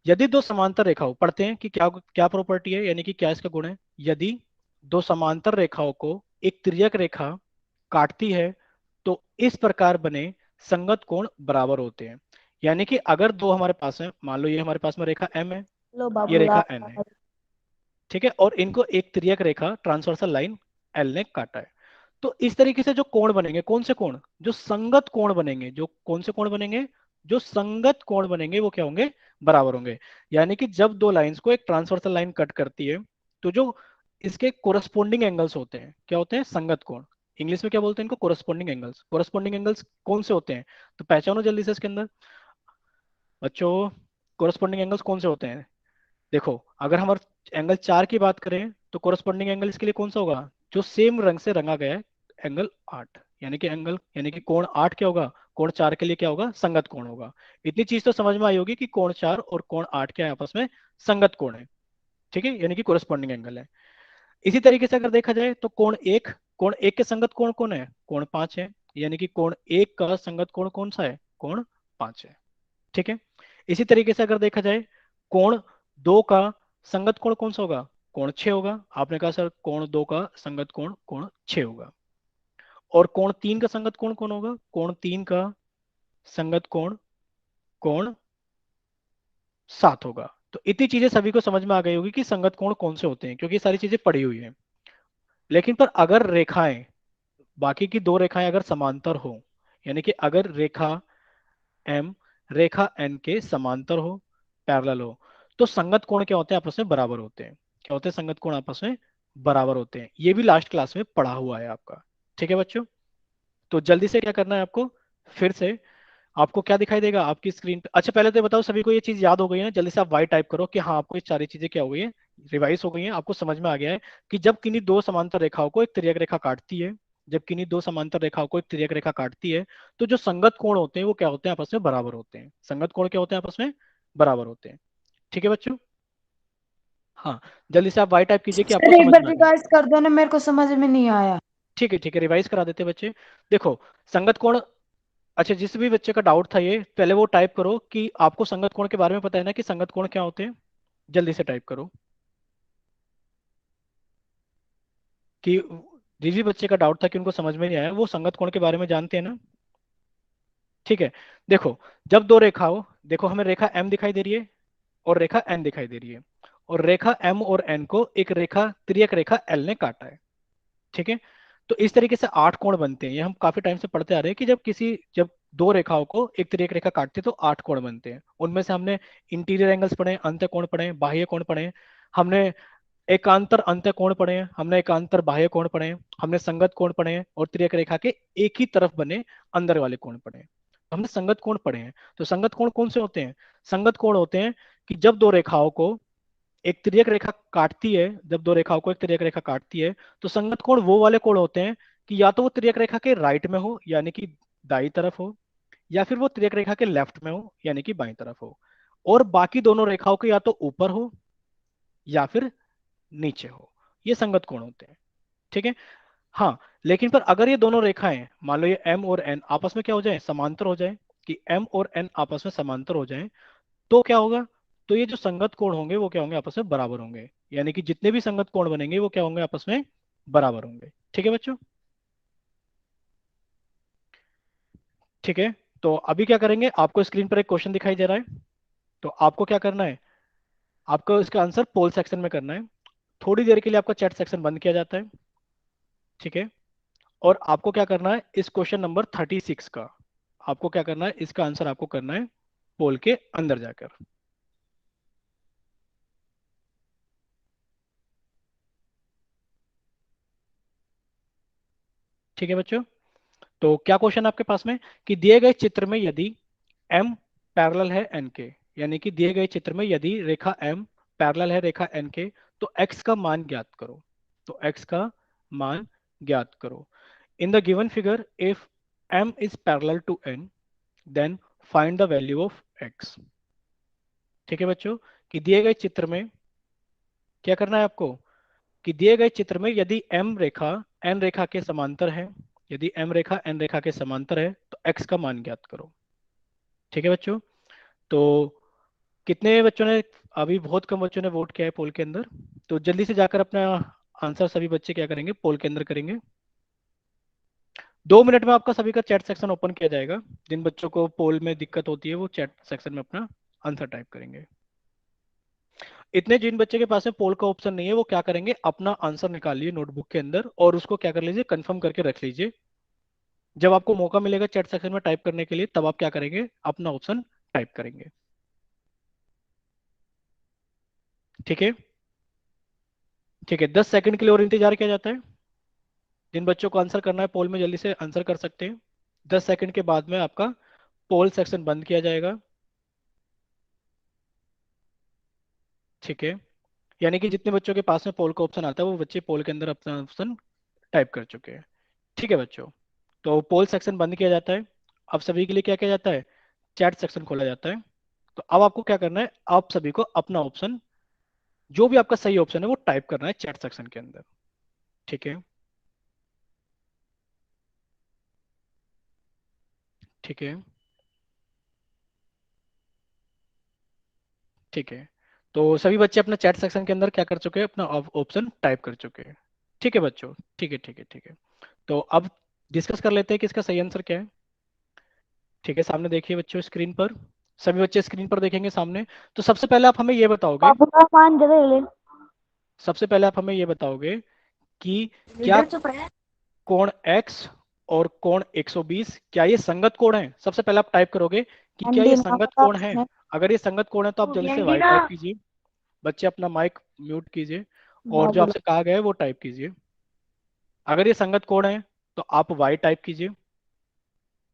यदि दो समांतर रेखाओं, पढ़ते हैं कि क्या क्या प्रॉपर्टी है, यानी कि क्या इसका गुण है। यदि दो समांतर रेखाओं को एक तिर्यक रेखा काटती है, तो इस प्रकार बने संगत कोण बराबर होते हैं। यानी कि अगर दो हमारे पास है, मान लो ये हमारे पास में रेखा एम है, लो ये बाबूला। रेखा एन है। ठीक है, और इनको एक तिर्यक रेखा ट्रांसवर्सल लाइन एल ने काटा है। तो इस तरीके से जो कोण बनेंगे, कौन से कोण, जो संगत कोण बनेंगे, जो कौन से कोण बनेंगे, जो संगत कोण बनेंगे वो क्या होंगे, बराबर होंगे। यानी कि जब दो लाइंस को एक ट्रांसवर्सल लाइन कट करती है, तो जो इसके कोरस्पोंडिंग एंगल्स होते हैं। क्या होते हैं? संगत कोण। इंग्लिश में क्या बोलते हैं इनको? Corresponding angles. कोरस्पोंडिंग एंगल्स कौन से होते हैं? तो पहचानो जल्दी से इसके अंदर बच्चों, कोरस्पोंडिंग एंगल्स कौन से होते हैं? देखो, अगर हम एंगल 4 की बात करें तो कोरस्पोंडिंग एंगल इसके लिए कौन सा होगा? जो सेम रंग से रंगा गया है, एंगल 8। यानी कि कोण 8 क्या होगा? कोण 4 के लिए क्या होगा? संगत कोण होगा। इतनी चीज तो समझ में आई होगी कि कोण 4 और कोण 8 क्या है? आपस में संगत कोण है। ठीक है, यानी कि कोरस्पोंडिंग एंगल है। इसी तरीके से अगर देखा जाए तो कोण एक के संगत कोण कौन है? कोण 5 है। यानी कि कोण एक का संगत कोण कौन सा है? कोण 5 है। ठीक है। इसी तरीके से अगर देखा जाए, कोण 2 का संगत कोण कौन सा होगा? कोण 6 होगा। आपने कहा सर कोण 2 का संगत कोण कोण 6 होगा। और कोण 3 का संगत कोण कौन होगा? कोण 3 का संगत कोण कोण 7 होगा। तो इतनी चीजें सभी को समझ में आ गई होगी कि संगत कोण कौन से होते हैं, क्योंकि ये सारी चीजें पड़ी हुई हैं। लेकिन पर अगर रेखाएं, बाकी की दो रेखाएं अगर समांतर हो, यानी कि अगर रेखा एम रेखा एन के समांतर हो, पैरेलल हो, तो संगत कोण क्या होते हैं? आपस में बराबर होते हैं। क्या होते हैं? संगत कोण आपस में बराबर होते हैं। ये भी लास्ट क्लास में पढ़ा हुआ है आपका। ठीक है बच्चों, तो जल्दी से क्या करना है आपको, फिर से आपको क्या दिखाई देगा आपकी स्क्रीन पे? अच्छा, पहले तो ये बताओ सभी को ये चीज याद हो गई है ना? जल्दी से आप वाई टाइप करो कि हाँ, आपको ये सारी चीजें क्या हो गई है, रिवाइज हो गई है। आपको समझ में आ गया है कि जब किन्हीं दो समांतर रेखाओं को एक तिर्यक रेखा काटती है, जब किन्हीं दो समांतर रेखाओं को एक तिर्यक रेखा काटती है, तो जो संगत कोण होते हैं वो क्या होते हैं? आपस में बराबर होते हैं। संगत कोण क्या होते हैं? आपस में बराबर होते हैं। ठीक है बच्चों? हाँ, जल्दी से आप वाई टाइप कीजिए कि आपको सर एक समझ बार में आ गया। रिवाइज कर दो ना, मेरे को समझ में नहीं आया। ठीक है, ठीक है, रिवाइज करा देते बच्चे। देखो, संगत कोण, अच्छा जिस भी बच्चे का डाउट था ये, पहले वो टाइप करो कि आपको संगत कोण के बारे में पता है ना, कि संगत कोण क्या होते हैं। जल्दी से टाइप करो कि जिस भी बच्चे का डाउट था कि उनको समझ में नहीं आया, वो संगत कोण के बारे में जानते हैं ना। ठीक है। देखो, जब दो रेखा हो, देखो हमें रेखा एम दिखाई दे रही है और रेखा एन दिखाई दे रही है, और रेखा एम और एन को एक रेखा तिर्यक रेखा एल ने काटा है। ठीक है। तो इस तरीके से 8 कोण बनते हैं। ये हम काफी टाइम से पढ़ते आ रहे हैं कि जब दो रेखाओं को एक तिर्यक रेखा काटती है तो 8 कोण बनते हैं। उनमें से हमने इंटीरियर एंगल्स पढ़े, अंतः कोण पढ़े, बाह्य कोण पढ़े, हमने एकांतर अंतः कोण पढ़े हैं, हमने एकांतर बाह्य कोण पढ़े हैं, हमने संगत कोण पढ़े हैं, और तिर्यक रेखा के एक ही तरफ बने अंदर वाले कोण पढ़े हैं। तो हमने संगत कोण पढ़े हैं। तो संगत कोण कौन से होते हैं? संगत कोण होते हैं कि जब दो रेखाओं को एक तिर्यक रेखा काटती है, जब दो रेखाओं को एक तिर्यक रेखा काटती है, तो संगत कोण वो वाले कोण होते हैं कि या तो वो तिर्यक रेखा के राइट में हो, यानी कि दाई तरफ हो, या फिर वो तिर्यक रेखा के लेफ्ट में हो, यानी कि बाई तरफ हो, और बाकी दोनों रेखाओं के या तो ऊपर हो या फिर नीचे हो। ये संगत कोण होते हैं। ठीक है। हाँ, लेकिन पर अगर ये दोनों रेखाएं, मान लो ये एम और एन आपस में क्या हो जाए? समांतर हो जाए, कि एम और एन आपस में समांतर हो जाए, तो क्या होगा? तो ये जो संगत कोण होंगे वो क्या होंगे? आपस में बराबर होंगे। यानी कि जितने भी संगत कोण बनेंगे वो क्या होंगे? आपस में बराबर होंगे। ठीक है बच्चों? ठीक है। तो अभी क्या करेंगे, आपको स्क्रीन पर एक क्वेश्चन दिखाई दे रहा है, तो आपको क्या करना है, आपको इसका आंसर पोल सेक्शन में करना है। थोड़ी देर के लिए आपका चैट सेक्शन बंद किया जाता है। ठीक है। और आपको क्या करना है, इस क्वेश्चन नंबर 36 का आपको क्या करना है, इसका आंसर आपको करना है पोल के अंदर जाकर। ठीक है बच्चों? तो क्या क्वेश्चन आपके पास में, कि दिए गए चित्र में यदि m पैरेलल है n के, यानी कि दिए गए चित्र में यदि रेखा m पैरेलल है रेखा n के, तो x का मान ज्ञात करो। तो x का मान ज्ञात करो। In the given figure if m is parallel to n, then find the value of x। ठीक है बच्चों, कि दिए गए चित्र में क्या करना है आपको, कि दिए गए चित्र में यदि m रेखा n रेखा के समांतर है, यदि m रेखा n रेखा के समांतर है, तो x का मान ज्ञात करो। ठीक है बच्चों? तो कितने बच्चों ने, अभी बहुत कम बच्चों ने वोट किया है पोल के अंदर, तो जल्दी से जाकर अपना आंसर सभी बच्चे क्या करेंगे, पोल के अंदर करेंगे। 2 मिनट में आपका सभी का चैट सेक्शन ओपन किया जाएगा। जिन बच्चों को पोल में दिक्कत होती है वो चैट सेक्शन में अपना आंसर टाइप करेंगे। इतने जिन बच्चे के पास में पोल का ऑप्शन नहीं है वो क्या करेंगे, अपना आंसर निकालिए नोटबुक के अंदर और उसको क्या कर लीजिए, कंफर्म करके रख लीजिए। जब आपको मौका मिलेगा चैट सेक्शन में टाइप करने के लिए, तब आप क्या करेंगे, अपना ऑप्शन टाइप करेंगे। ठीक है? ठीक है, 10 सेकंड के लिए और इंतजार किया जाता है। जिन बच्चों को आंसर करना है पोल में जल्दी से आंसर कर सकते हैं। 10 सेकंड के बाद में आपका पोल सेक्शन बंद किया जाएगा। ठीक है, यानी कि जितने बच्चों के पास में पोल का ऑप्शन आता है वो बच्चे पोल के अंदर अपना ऑप्शन टाइप कर चुके हैं। ठीक है बच्चों, तो पोल सेक्शन बंद किया जाता है। अब सभी के लिए क्या किया जाता है, चैट सेक्शन खोला जाता है। तो अब आपको क्या करना है, आप सभी को अपना ऑप्शन, जो भी आपका सही ऑप्शन है वो टाइप करना है चैट सेक्शन के अंदर। ठीक है। ठीक है। ठीक है, तो सभी बच्चे अपना चैट सेक्शन के अंदर क्या कर चुके हैं, अपना ऑप्शन टाइप कर चुके हैं। ठीक है बच्चों, ठीक है ठीक है ठीक है। तो अब डिस्कस कर लेते हैं कि इसका सही आंसर क्या है। ठीक है, सामने देखिए बच्चों स्क्रीन पर, सभी बच्चे स्क्रीन पर देखेंगे सामने। तो सबसे पहले आप हमें ये बताओगे, पापा का मान जगह ले। सबसे पहले आप हमें ये बताओगे कि क्या लीडर चुप रहे। कोण x और कोण 120 क्या ये संगत कोण है। सबसे पहले आप टाइप करोगे कि क्या एंडी ये नाम संगत बता कोण है। उसने। अगर ये संगत कोण है तो आप जल्दी से y टाइप कीजिए। बच्चे अपना माइक म्यूट कीजिए और हाँ जो बोलो। आपसे कहा गया है वो टाइप कीजिए। अगर ये संगत कोण है तो आप y टाइप कीजिए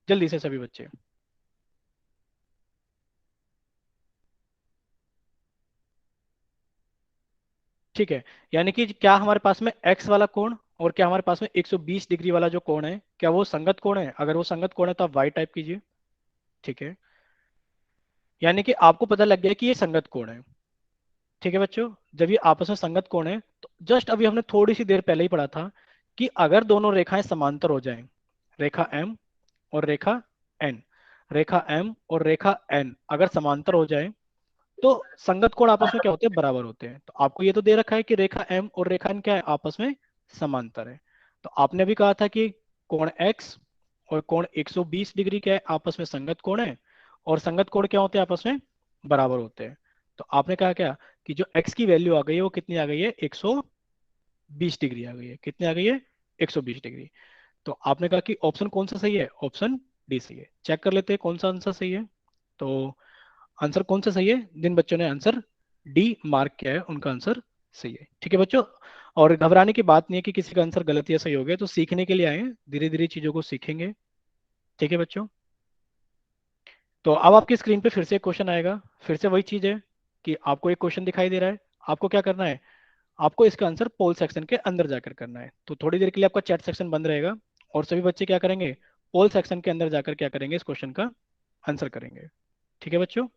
जल्दी से सभी बच्चे। ठीक है, यानी कि क्या हमारे पास में x वाला कोण और क्या हमारे पास में 120 डिग्री वाला जो कोण है, क्या वो संगत कोण है। अगर वो संगत कोण है तो आप y टाइप कीजिए। ठीक है, यानी कि आपको पता लग गया कि ये संगत कोण है। ठीक है बच्चों, जब ये आपस में संगत कोण है तो जस्ट अभी हमने थोड़ी सी देर पहले ही पढ़ा था कि अगर दोनों रेखाएं समांतर हो जाएं, रेखा m और रेखा n, रेखा m और रेखा n अगर समांतर हो जाए तो संगत कोण आपस में क्या होते हैं, बराबर होते हैं। तो आपको ये तो दे रखा है कि रेखा m और रेखा n क्या है, आपस में समांतर है। तो आपने भी कहा था कि कोण x और कोण 120 डिग्री क्या है, आपस में संगत कोण है। और संगत कोण क्या होते हैं, आपस में बराबर होते हैं। तो आपने कहा क्या कि जो x की वैल्यू आ गई है वो कितनी आ गई है, 120 डिग्री आ गई है। कितनी आ गई है, 120 डिग्री। तो आपने कहा कि ऑप्शन कौन सा सही है, ऑप्शन डी सही है। चेक कर लेते हैं कौन सा आंसर सही है। तो आंसर कौन सा सही है, जिन बच्चों ने आंसर डी मार्क किया है उनका आंसर सही है। ठीक है बच्चों, और घबराने की बात नहीं है कि किसी का आंसर गलत या सही हो गया, तो सीखने के लिए आए हैं, धीरे धीरे चीजों को सीखेंगे। ठीक है बच्चों, तो अब आपकी स्क्रीन पे फिर से एक क्वेश्चन आएगा। फिर से वही चीज है कि आपको एक क्वेश्चन दिखाई दे रहा है, आपको क्या करना है, आपको इसका आंसर पोल सेक्शन के अंदर जाकर करना है। तो थोड़ी देर के लिए आपका चैट सेक्शन बंद रहेगा और सभी बच्चे क्या करेंगे, पोल सेक्शन के अंदर जाकर क्या करेंगे, इस क्वेश्चन का आंसर करेंगे। ठीक है बच्चों,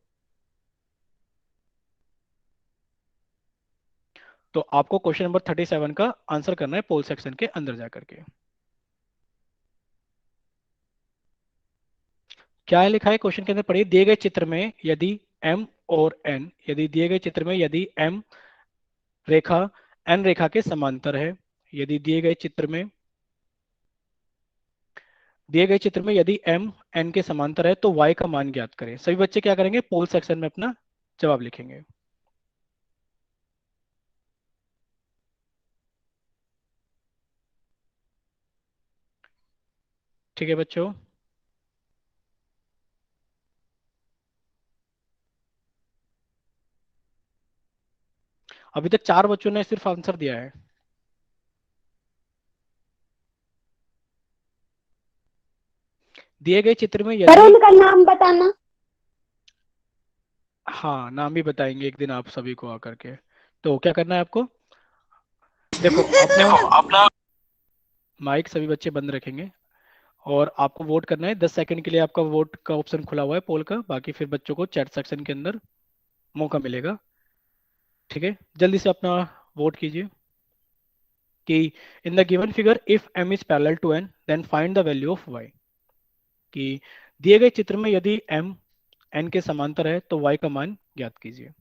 तो आपको क्वेश्चन नंबर 37 का आंसर करना है पोल सेक्शन के अंदर जाकर के। क्या है लिखा है क्वेश्चन के अंदर, पढ़िए। दिए गए चित्र में यदि m और n, यदि दिए गए चित्र में यदि m रेखा n रेखा के समांतर है, यदि दिए गए चित्र में यदि m n के समांतर है तो y का मान ज्ञात करें। सभी बच्चे क्या करेंगे, पोल सेक्शन में अपना जवाब लिखेंगे। ठीक है बच्चों, अभी तक 4 बच्चों ने सिर्फ आंसर दिया है। दिए गए चित्र में सर यदि, उनका नाम बताना। हाँ नाम भी बताएंगे एक दिन आप सभी को आकर के। तो क्या करना है आपको, देखो अपना माइक सभी बच्चे बंद रखेंगे और आपको वोट करना है। 10 सेकंड के लिए आपका वोट का ऑप्शन खुला हुआ है पोल का, बाकी फिर बच्चों को चैट सेक्शन के अंदर मौका मिलेगा। ठीक है, जल्दी से अपना वोट कीजिए कि in the given figure if m is parallel to n then find the value of y। कि दिए गए चित्र में यदि m n के समांतर है तो y का मान ज्ञात कीजिए।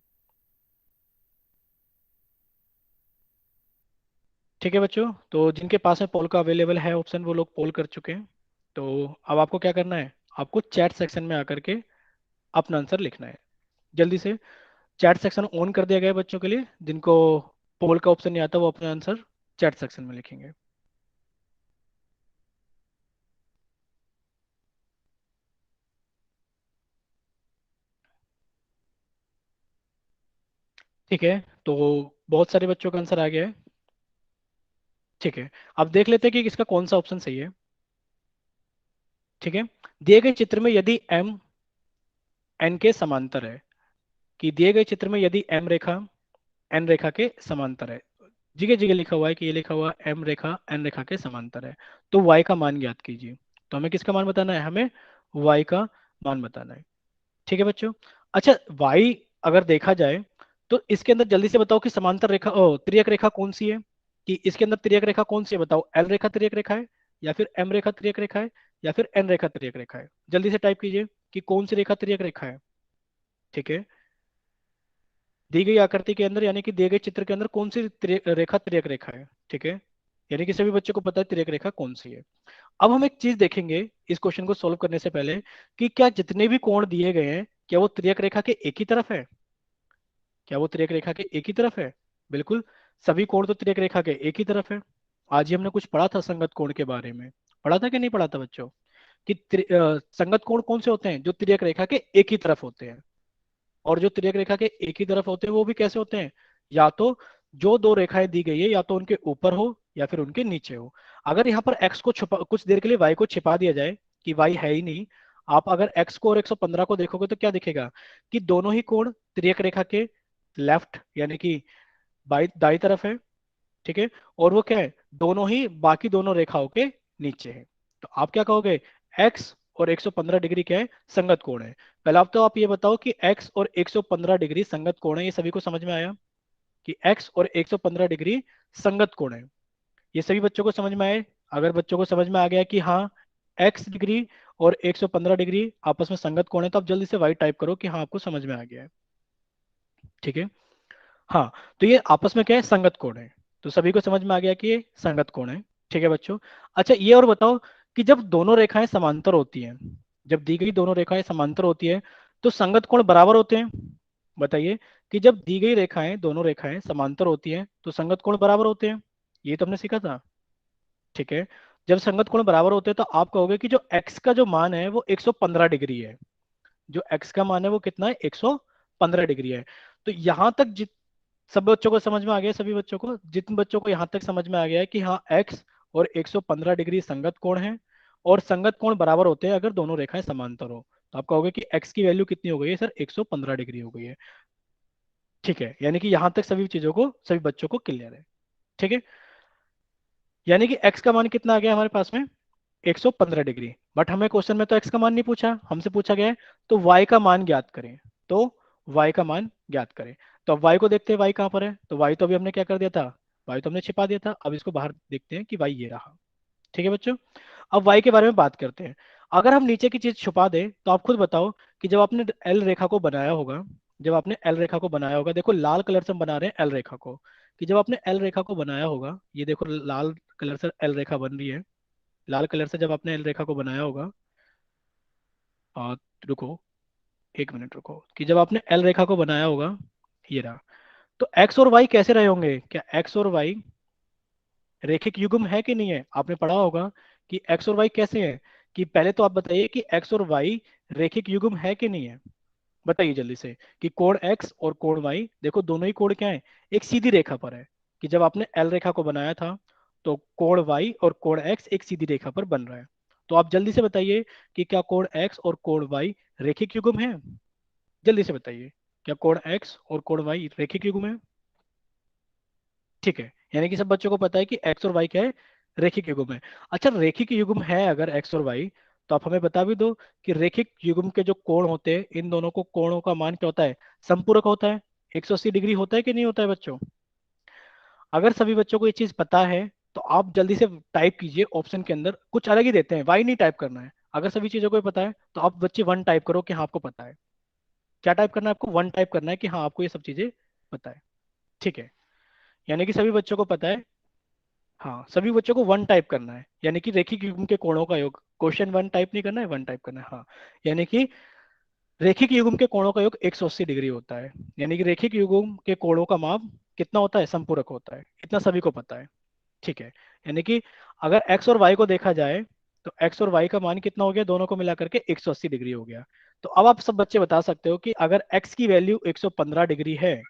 ठीक है बच्चों, तो जिनके पास में पोल का अवेलेबल है ऑप्शन वो लोग पोल कर चुके हैं। तो अब आपको क्या करना है, आपको चैट सेक्शन में आकर के अपना आंसर लिखना है जल्दी से। चैट सेक्शन ऑन कर दिया गया है बच्चों के लिए, जिनको पोल का ऑप्शन नहीं आता वो अपना आंसर चैट सेक्शन में लिखेंगे। ठीक है, तो बहुत सारे बच्चों का आंसर आ गया है। ठीक है, अब देख लेते हैं कि इसका कौन सा ऑप्शन सही है। ठीक है, दिए गए चित्र में यदि एम एन के समांतर है, कि दिए गए चित्र में यदि एम रेखा एन रेखा के समांतर है, जगह जगह लिखा हुआ है कि ये लिखा हुआ एम रेखा एन रेखा के समांतर है, तो y का मान ज्ञात कीजिए। तो हमें किसका मान बताना है, हमें y का मान बताना है। ठीक है बच्चों। अच्छा, y अगर देखा जाए तो इसके अंदर जल्दी से बताओ कि समांतर रेखा त्रियक रेखा कौन सी है, कि इसके अंदर त्रियक रेखा कौन सी है बताओ, एल रेखा त्रियक रेखा है, या फिर एम रेखा त्रियक रेखा है, या फिर एन रेखा त्रियक रेखा है। जल्दी से टाइप कीजिए कि कौन सी रेखा त्रियक रेखा है। ठीक है, दी गई आकृति के अंदर यानी कि दिए गए चित्र के अंदर कौन सी रेखा त्रियक रेखा है। ठीक है, यानी कि सभी बच्चों को पता है त्रियक रेखा कौन सी है। अब हम एक चीज देखेंगे इस क्वेश्चन को सोल्व करने से पहले, कि क्या जितने भी कोण दिए गए हैं क्या वो त्रियक रेखा के एक ही तरफ है, क्या वो त्रियक रेखा के एक ही तरफ है। बिल्कुल, सभी कोण तो त्रियक रेखा के एक ही तरफ है। आज ही हमने कुछ पढ़ा था संगत कोण के बारे में, पढ़ा था कि नहीं पढ़ा था बच्चों, कि संगत कोण कौन से होते हैं, जो त्रियक रेखा के एक ही तरफ होते हैं। और जो त्रियक रेखा के एक ही तरफ होते हैं वो भी कैसे होते हैं, या तो जो दो रेखाएं दी गई है या तो उनके ऊपर हो या फिर उनके नीचे हो। अगर यहाँ पर x को छुपा, कुछ देर के लिए y को छिपा दिया जाए कि y है ही नहीं, आप अगर x को और 115 को देखोगे तो क्या दिखेगा, कि दोनों ही कोण त्रियक रेखा के लेफ्ट यानी कि बाई दाई तरफ है। ठीक है, और वो क्या है, दोनों ही बाकी दोनों रेखाओं के नीचे है। तो आप क्या कहोगे, x और 115 डिग्री क्या है, संगत कोण है। पहले आप तो आप ये बताओ कि x और 115 डिग्री संगत कोण है, ये सभी को समझ में आया कि x और 115 डिग्री संगत कोण है, ये सभी बच्चों को समझ में आए। अगर बच्चों को समझ में आ गया कि हाँ x डिग्री और 115 डिग्री आपस में संगत कोण है, तो आप जल्दी से y टाइप करो कि हाँ आपको समझ में आ गया है। ठीक है, हाँ, तो ये आपस में क्या है, संगत कोण है। तो सभी को समझ में आ गया कि ये संगत कोण है। ठीक है बच्चों। अच्छा, ये और बताओ कि जब दोनों रेखाएं समांतर होती हैं, जब दी गई दोनों रेखाएं समांतर होती है तो संगत कोण बराबर होते हैं। बताइए, कि जब दी गई रेखाएं दोनों रेखाएं समांतर होती हैं तो संगत कोण बराबर होते हैं, ये तो हमने सीखा था। ठीक है, जब संगत कोण बराबर होते हैं तो आप कहोगे कि जो x का जो मान है वो 115 डिग्री है, जो x का मान है वो कितना है, 115 डिग्री है। तो यहां तक सब बच्चों को समझ में आ गया, सभी बच्चों को, जितने बच्चों को यहाँ तक समझ में आ गया है कि हाँ x और 115 डिग्री संगत कोण है, और संगत कोण बराबर होते हैं अगर दोनों रेखाएं समांतर हो, तो आप कहोगे कि x की वैल्यू कितनी हो गई है सर, 115 डिग्री हो गई है। ठीक है, यानी कि यहाँ तक सभी चीजों को सभी बच्चों को क्लियर है। ठीक है, यानी कि x का मान कितना आ गया हमारे पास में, 115 डिग्री। बट हमें क्वेश्चन में तो x का मान नहीं पूछा, हमसे पूछा गया है तो y का मान ज्ञात करें। तो y का मान ज्ञात करें, तो अब y को देखते हैं y कहाँ पर है, तो y तो अभी हमने क्या कर दिया था, y तो हमने छिपा दिया था, अब इसको बाहर देखते हैं कि y ये रहा। ठीक है बच्चों, अब y के बारे में बात करते हैं। अगर हम नीचे की चीज छुपा दें तो आप खुद बताओ कि जब आपने एल रेखा को बनाया होगा, जब आपने एल रेखा को बनाया होगा, देखो लाल कलर से हम बना रहे हैं एल रेखा को, कि जब आपने एल रेखा को बनाया होगा, ये देखो लाल कलर से एल रेखा बन रही है, लाल कलर से जब आपने एल रेखा को बनाया होगा, आ, रुको एक मिनट रुको, कि जब आपने एल रेखा को बनाया होगा, ये रहा, तो एक्स और वाई कैसे रहे होंगे, क्या एक्स और वाई रेखिक युग्म है कि नहीं है, आपने पढ़ा होगा कि एक्स और वाई कैसे हैं, कि पहले तो आप बताइए कि एक्स और वाई रेखिक युग्म है कि नहीं है। बताइए जल्दी से, कि कोण एक्स और कोण वाई, देखो दोनों ही कोण क्या है, एक सीधी रेखा पर है, कि जब आपने एल रेखा को बनाया था तो कोण वाई और कोण एक्स एक सीधी रेखा पर बन रहा है। तो आप जल्दी से बताइए कि क्या कोण एक्स और कोण वाई रेखिक युग्म है, जल्दी से बताइए, क्या कोण एक्स और कोण वाई रेखिक युग्म है। ठीक है, यानी कि सब बच्चों को पता है कि एक्स और वाई क्या है, रेखिक युग्म है। अच्छा, रेखिक युग्म है अगर एक्स और वाई, तो आप हमें बता भी दो कि रेखिक युग्म के जो कोण होते हैं इन दोनों को कोणों का मान क्या होता है, संपूरक होता है, 180 डिग्री होता है कि नहीं होता है बच्चों। अगर सभी बच्चों को ये चीज पता है तो आप जल्दी से टाइप कीजिए ऑप्शन के अंदर, कुछ अलग ही देते हैं, वाई नहीं टाइप करना है। अगर सभी चीजों को पता है तो आप बच्चे वन टाइप करो कि हाँ आपको पता है। क्या टाइप करना है आपको, वन टाइप करना है कि हाँ आपको ये सब चीजें पता है। ठीक है, यानी कि सभी बच्चों को पता है, हाँ सभी बच्चों को वन टाइप करना है, यानी कि रेखिक युग्म के कोणों का योग, क्वेश्चन वन टाइप नहीं करना है, वन टाइप करना है, हाँ। यानी कि रेखिक युग्म के कोणों का योग 180 डिग्री होता है, यानी कि रेखिक युग्म के कोणों का माप कितना होता है, संपूरक होता है, इतना सभी को पता है। ठीक है, यानी कि अगर x और y को देखा जाए तो x और y का मान कितना हो गया, दोनों को मिला करके 180 डिग्री हो गया। तो अब आप सब बच्चे बता सकते हो कि अगर x की वैल्यू 115 डिग्री है,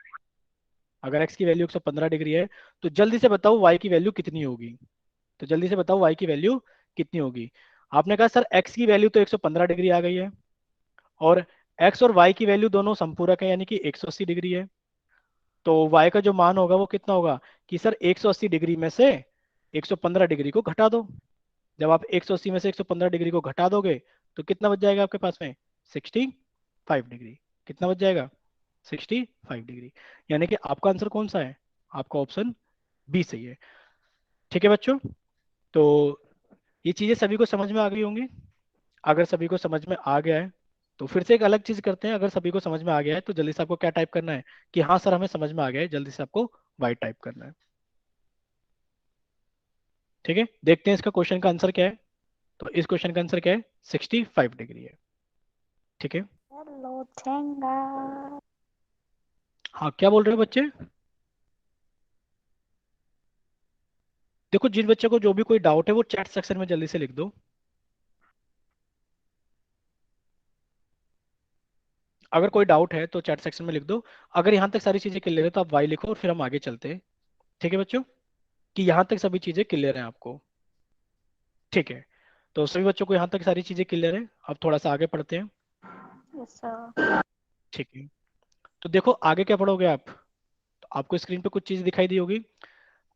अगर x की वैल्यू 115 डिग्री है तो जल्दी से बताओ y की वैल्यू कितनी होगी। तो जल्दी से बताओ y की वैल्यू कितनी होगी। आपने कहा सर x की वैल्यू तो 115 डिग्री आ गई है, और x और y की वैल्यू दोनों समपूरक है यानी कि 180 डिग्री है। तो y का जो मान होगा वो कितना होगा कि सर 180 डिग्री में से 115 डिग्री को घटा दो। जब आप 180 में से 115 डिग्री को घटा दोगे तो कितना बच जाएगा आपके पास में? 65 डिग्री। कितना बच जाएगा? 65 डिग्री। यानी कि आपका आंसर कौन सा है? आपका ऑप्शन बी सही है। ठीक है बच्चों, तो ये चीजें सभी को समझ में आ गई होंगी। अगर सभी को समझ में आ गया है तो फिर से एक अलग चीज करते हैं। अगर सभी को समझ में आ गया है तो जल्दी से आपको क्या टाइप करना है कि हाँ सर हमें समझ में आ गया है, जल्दी से आपको वाई टाइप करना है। ठीक है, देखते हैं इसका क्वेश्चन का आंसर क्या है। तो इस क्वेश्चन का आंसर क्या है? 65 डिग्री है। ठीक है, हेलो ठेंगा। हाँ क्या बोल रहे हो बच्चे? देखो जिन बच्चों को जो भी कोई डाउट है वो चैट सेक्शन में जल्दी से लिख दो। अगर कोई डाउट है तो चैट सेक्शन में लिख दो। अगर यहाँ तक सारी चीजें क्लियर है तो आप वाई लिखो और फिर हम आगे चलते हैं। ठीक है बच्चों, कि यहाँ तक सभी चीजें क्लियर हैं आपको? ठीक है, तो सभी बच्चों को यहाँ तक सारी चीजें क्लियर है। अब थोड़ा सा आगे पढ़ते हैं। Yes sir. ठीक है, तो देखो आगे क्या पढ़ोगे आप। तो आपको स्क्रीन पे कुछ चीज दिखाई दी होगी।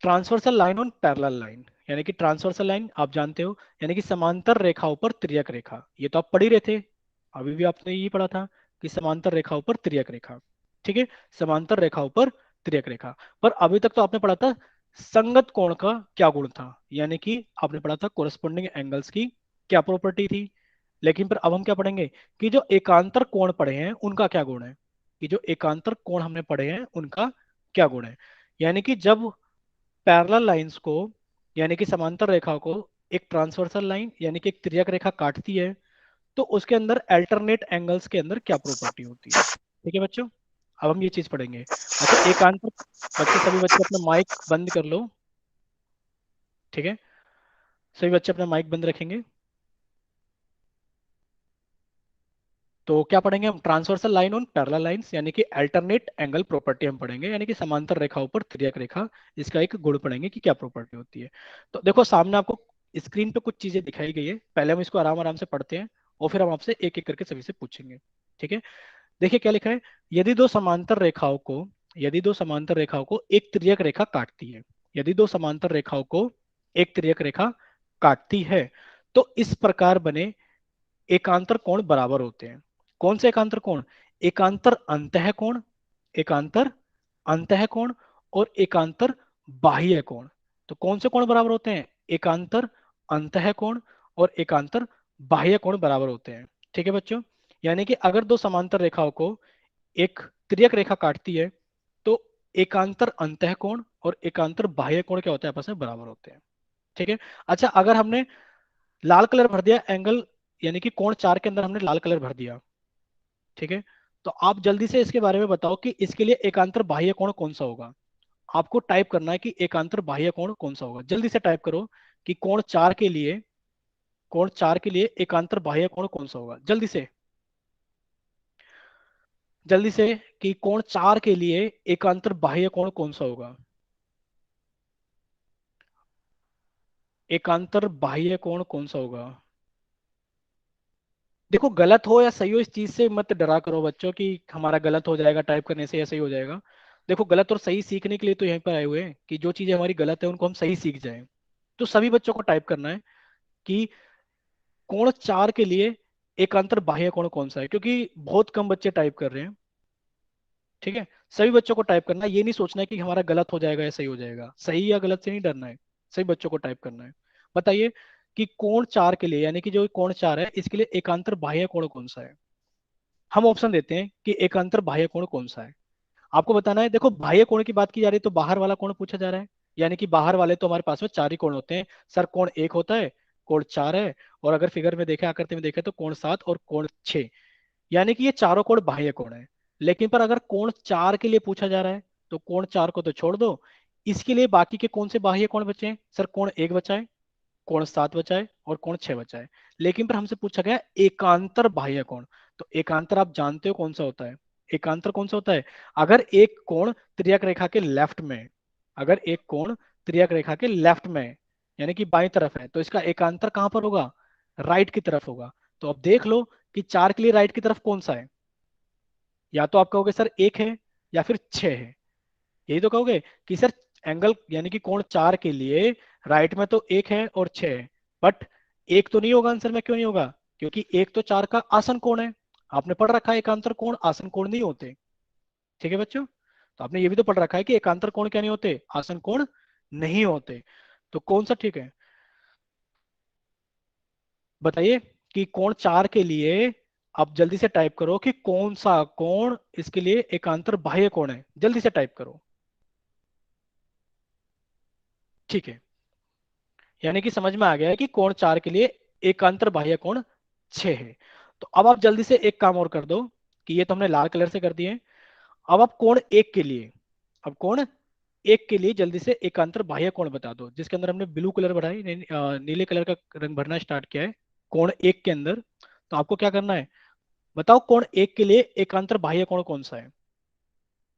Transversal line on parallel line, यानी कि ट्रांसवर्सल लाइन आप जानते हो, यानी कि समांतर रेखाओं पर तिर्यक रेखा। ये तो आप पढ़ ही रहे थे, अभी भी आपने यही पढ़ा था कि समांतर रेखाओं पर तिर्यक रेखा। ठीक है, समांतर रेखाओं पर तिर्यक रेखा। पर अभी तक तो आपने पढ़ा था संगत कोण का क्या गुण था, यानी कि आपने पढ़ा था कोरस्पोंडिंग एंगल्स की क्या प्रॉपर्टी थी। लेकिन पर अब हम क्या पढ़ेंगे कि जो एकांतर कोण पढ़े हैं उनका क्या गुण है। कि जो एकांतर कोण हमने पढ़े हैं उनका क्या गुण है। यानी कि जब पैरेलल लाइंस को, यानी कि समांतर रेखा को, एक ट्रांसवर्सल लाइन यानी कि एक तिर्यक रेखा काटती है तो उसके अंदर अल्टरनेट एंगल्स के अंदर क्या प्रॉपर्टी होती है। ठीक है बच्चों, अब हम ये चीज पढ़ेंगे। अच्छा एकांतर, बच्चे सभी बच्चे अपना माइक बंद कर लो। ठीक है, सभी बच्चे अपना माइक बंद रखेंगे। तो क्या पढ़ेंगे हम? Transversal line on parallel lines, यानी कि अल्टरनेट एंगल प्रॉपर्टी हम पढ़ेंगे, यानी कि समांतर रेखाओं पर तिर्यक रेखा, इसका एक गुण पढ़ेंगे कि क्या प्रॉपर्टी होती है। तो देखो सामने आपको स्क्रीन पे कुछ चीजें दिखाई गई है, पहले हम इसको आराम आराम से पढ़ते हैं और फिर हम आपसे एक एक करके सभी से पूछेंगे। ठीक है, देखिए क्या लिखा है। यदि दो समांतर रेखाओं को, यदि दो समांतर रेखाओं को एक तिर्यक रेखा काटती है, यदि दो समांतर रेखाओं को एक तिर्यक रेखा काटती है तो इस प्रकार बने एकांतर कोण बराबर होते हैं। कौन से एकांतर कोण? एकांतर अंतः कोण, एकांतर अंतः कोण और एकांतर बाह्य कोण। तो कौन से कोण बराबर होते हैं? एकांतर अंतः कोण और एकांतर बाह्य कोण बराबर होते हैं। ठीक है बच्चों, यानी कि अगर दो समांतर रेखाओं को एक तिर्यक रेखा काटती है तो एकांतर अंतः कोण और एकांतर बाह्य कोण क्या होता है? आपस में बराबर होते हैं। ठीक है, अच्छा अगर हमने लाल कलर भर दिया एंगल, यानी कि कोण 4 के अंदर हमने लाल कलर भर दिया, ठीक है, तो आप जल्दी से इसके बारे में बताओ कि इसके लिए एकांतर बाह्य कोण कौन सा होगा। आपको टाइप करना है कि एकांतर बाह्य कोण कौन सा होगा। जल्दी से टाइप करो कि कोण 4 के लिए, कोण 4 के लिए एकांतर बाह्य कोण कौन सा होगा। जल्दी से, जल्दी से, कि कोण 4 के लिए एकांतर बाह्य कोण कौन सा होगा। एकांतर बाह्य कोण कौन सा होगा? देखो गलत हो या सही हो इस चीज से मत डरा करो बच्चों कि हमारा गलत हो जाएगा टाइप करने से या सही हो जाएगा। देखो गलत और सही सीखने के लिए तो यहीं पर आए हुए हैं कि जो चीजें हमारी गलत है उनको हम सही सीख जाएं। तो सभी बच्चों को टाइप करना है कि कोण 4 के लिए एकांतर बाह्य कोण कौन सा है, क्योंकि बहुत कम बच्चे टाइप कर रहे हैं। ठीक है, सभी बच्चों को टाइप करना है, ये नहीं सोचना है कि हमारा गलत हो जाएगा या सही हो जाएगा। सही या गलत से नहीं डरना है, सभी बच्चों को टाइप करना है। बताइए कि कोण 4 के लिए, यानी कि जो कोण 4 है इसके लिए एकांतर बाह्य कोण कौन सा है। हम ऑप्शन देते हैं कि एकांतर बाह्य कोण कौन सा है। आपको बताना है। देखो बाह्य कोण की बात की जा रही है तो बाहर वाला कोण पूछा जा रहा है, यानी कि बाहर वाले तो हमारे पास में 4 ही कोण होते हैं। सर कोण 1 होता है, कोण 4 है, और अगर फिगर में देखे आकृति में देखे तो कोण 7 और कोण 6, यानी कि ये चारों कोण बाह्य कोण है। लेकिन पर अगर कोण 4 के लिए पूछा जा रहा है तो कोण 4 को तो छोड़ दो, इसके लिए बाकी के कौन से बाह्य कोण बचे हैं? सर कोण 1 बचा है, कोण 7 बचा है और कोण 6 बचा है। लेकिन पर हमसे पूछा गया एकांतर बाह्य कोण। तो एकांतर आप जानते हो कौन सा होता है? एकांतर कौन सा होता है? अगर एक कोण त्रियक रेखा के लेफ्ट में, अगर एक कोण त्रियक रेखा के लेफ्ट में यानी कि बाईं तरफ है, तो इसका एकांतर कहां पर होगा? राइट की तरफ होगा। तो अब देख लो कि 4 के लिए राइट की तरफ कौन सा है। या तो आप कहोगे सर 1 है या फिर 6 है, यही तो कहोगे कि सर एंगल यानी कि कोण 4 के लिए राइट में तो 1 है और 6 है, बट एक तो नहीं होगा आंसर में। क्यों नहीं होगा? क्योंकि एक तो 4 का आसन कोण है। आपने पढ़ रखा है एकांतर कोण आसन कोण नहीं होते। ठीक है बच्चों, तो आपने ये भी तो पढ़ रखा है कि एकांतर कोण क्या नहीं होते? आसन कोण नहीं होते। तो कौन सा ठीक है बताइए? कि कोण 4 के लिए आप जल्दी से टाइप करो कि कौन सा कोण इसके लिए एकांतर बाह्य कोण है, जल्दी से टाइप करो। ठीक है, यानी कि समझ में आ गया है कि कोण 4 के लिए एकांतर बाह्य कोण 6 है। तो अब आप जल्दी से एक काम और कर दो कि ये तो हमने लाल कलर से कर दिए। अब आप कोण 1 के लिए, अब कोण 1 के लिए जल्दी से एकांतर बाह्य कोण बता दो, जिसके अंदर हमने ब्लू कलर भरा है, नीले कलर का रंग भरना स्टार्ट किया है कोण 1 के अंदर। तो आपको क्या करना है, बताओ कोण 1 के लिए एकांतर बाह्य कोण कौन सा है?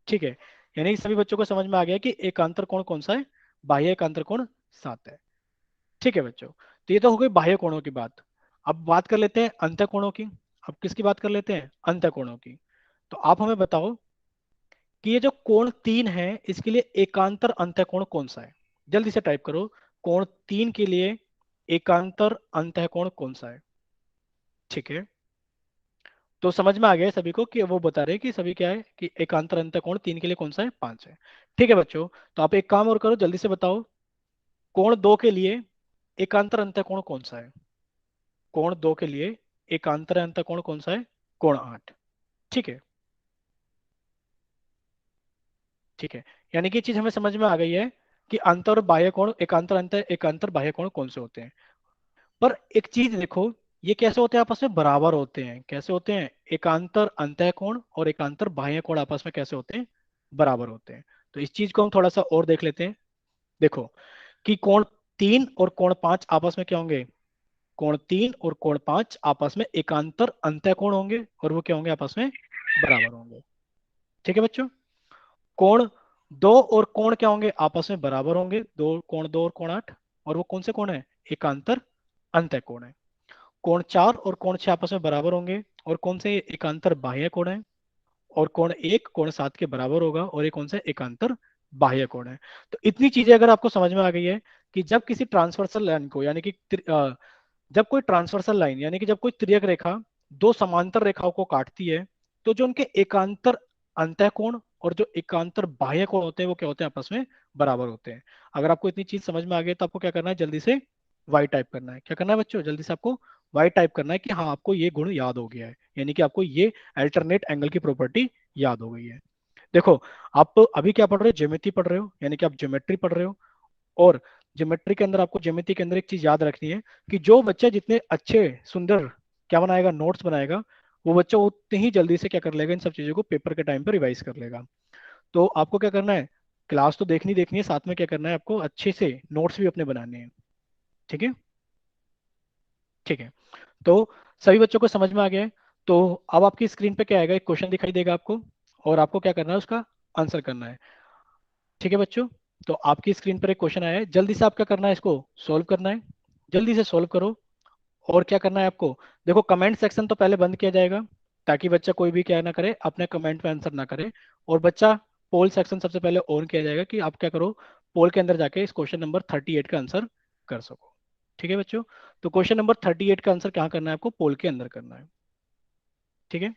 ठीक है, यानी कि सभी बच्चों को समझ में आ गया कि एकांतर कोण कौन सा है? बाह्य एकांतर कोण 7 है। ठीक है बच्चों, तो ये तो हो गई बाह्य कोणों की बात। अब बात कर लेते हैं अंतः कोणों की। अब किसकी बात कर लेते हैं? अंतः कोणों की। तो आप हमें बताओ कि ये जो कोण 3 है इसके लिए एकांतर अंतः कोण कौन सा है? जल्दी से टाइप करो, कोण 3 के लिए एकांतर अंतः कोण कौन सा है? ठीक है, तो समझ में आ गया है सभी को कि वो बता रहे हैं कि सभी क्या है कि एकांतर अंतः कोण 3 के लिए कौन सा है? 5 है। ठीक है बच्चों, तो आप एक काम और करो, जल्दी से बताओ कोण 2 के लिए एकांतर अंतः कोण कौन सा है? कोण 2 के लिए एकांतर अंतः कोण कौन सा है? कोण 8। ठीक है, ठीक है, यानी कि चीज हमें समझ में आ गई है कि अंतर और बाह्य कोण, एकांतर अंतर एकांतर बाह्य कोण कौन से होते हैं। पर एक चीज देखो, ये कैसे होते हैं? आपस में बराबर होते हैं। कैसे होते हैं? एकांतर अंतः कोण और एकांतर बाह्य कोण आपस में कैसे होते हैं? बराबर होते हैं। तो इस चीज को हम थोड़ा सा और देख लेते हैं। देखो कि कोण 3 और कोण 5 आपस में क्या होंगे? कोण 3 और कोण 5 आपस में एकांतर अंतः कोण होंगे और वो क्या होंगे? आपस में बराबर होंगे। ठीक है बच्चों, कोण 2 और कोण क्या होंगे? आपस में बराबर होंगे। दो कोण 2 और कोण 8, और वो कौन से कोण है? एकांतर अंतः कोण है। कोण 4 और कोण 6 आपस में बराबर होंगे, और कौन से? एकांतर बाह्य कोण है। और कोण 1 कोण 7 के बराबर होगा, और ये कौन सा? एकांतर बाह्य कोण है। तो इतनी चीजें अगर आपको समझ में आ गई है कि जब किसी ट्रांसवर्सल लाइन को यानी कि जब कोई ट्रांसवर्सल लाइन यानी कि जब कोई त्रियक रेखा दो समांतर रेखाओं को काटती है, तो जो उनके एकांतर अंतः कोण और जो एकांतर बाह्य कोण होते हैं वो क्या होते हैं? आपस में बराबर होते हैं। अगर आपको इतनी चीज समझ में आ गई तो आपको क्या करना है? जल्दी से वाई टाइप करना है। क्या करना है बच्चों? जल्दी से आपको वाई टाइप करना है कि हाँ आपको ये गुण याद हो गया है, यानी कि आपको ये अल्टरनेट एंगल की प्रॉपर्टी याद हो गई है। देखो, आप अभी क्या पढ़ रहे हो? ज्योमेट्री पढ़ रहे हो, यानी कि आप ज्योमेट्री पढ़ रहे हो। और ज्योमेट्री के अंदर आपको ज्योमेट्री के अंदर एक चीज याद रखनी है कि जो बच्चा जितने अच्छे सुंदर क्या बनाएगा, नोट्स बनाएगा, वो बच्चा उतनी ही जल्दी से क्या कर लेगा? इन सब चीजों को पेपर के टाइम पर रिवाइज कर लेगा। तो आपको क्या करना है? क्लास तो देखनी देखनी है, साथ में क्या करना है? आपको अच्छे से नोट्स भी अपने बनाने हैं। ठीक है, ठीक है, तो सभी बच्चों को समझ में आ गया है। तो अब आपकी स्क्रीन पे क्या आएगा? एक क्वेश्चन दिखाई देगा आपको, और आपको क्या करना है? उसका आंसर करना है। ठीक है बच्चों, तो आपकी स्क्रीन पर एक क्वेश्चन आया है, जल्दी से आप क्या करना है? इसको सोल्व करना है। जल्दी से सोल्व करो। और क्या करना है आपको? देखो, कमेंट सेक्शन तो पहले बंद किया जाएगा, ताकि बच्चा कोई भी क्या ना करे, अपने कमेंट पे आंसर ना करे। और बच्चा पोल सेक्शन सबसे पहले ऑन किया जाएगा कि आप क्या करो, पोल के अंदर जाके इस क्वेश्चन नंबर 38 का आंसर कर सको। ठीक है बच्चों, तो क्वेश्चन नंबर 38 का आंसर क्या करना है? आपको पोल के अंदर करना है। ठीक है,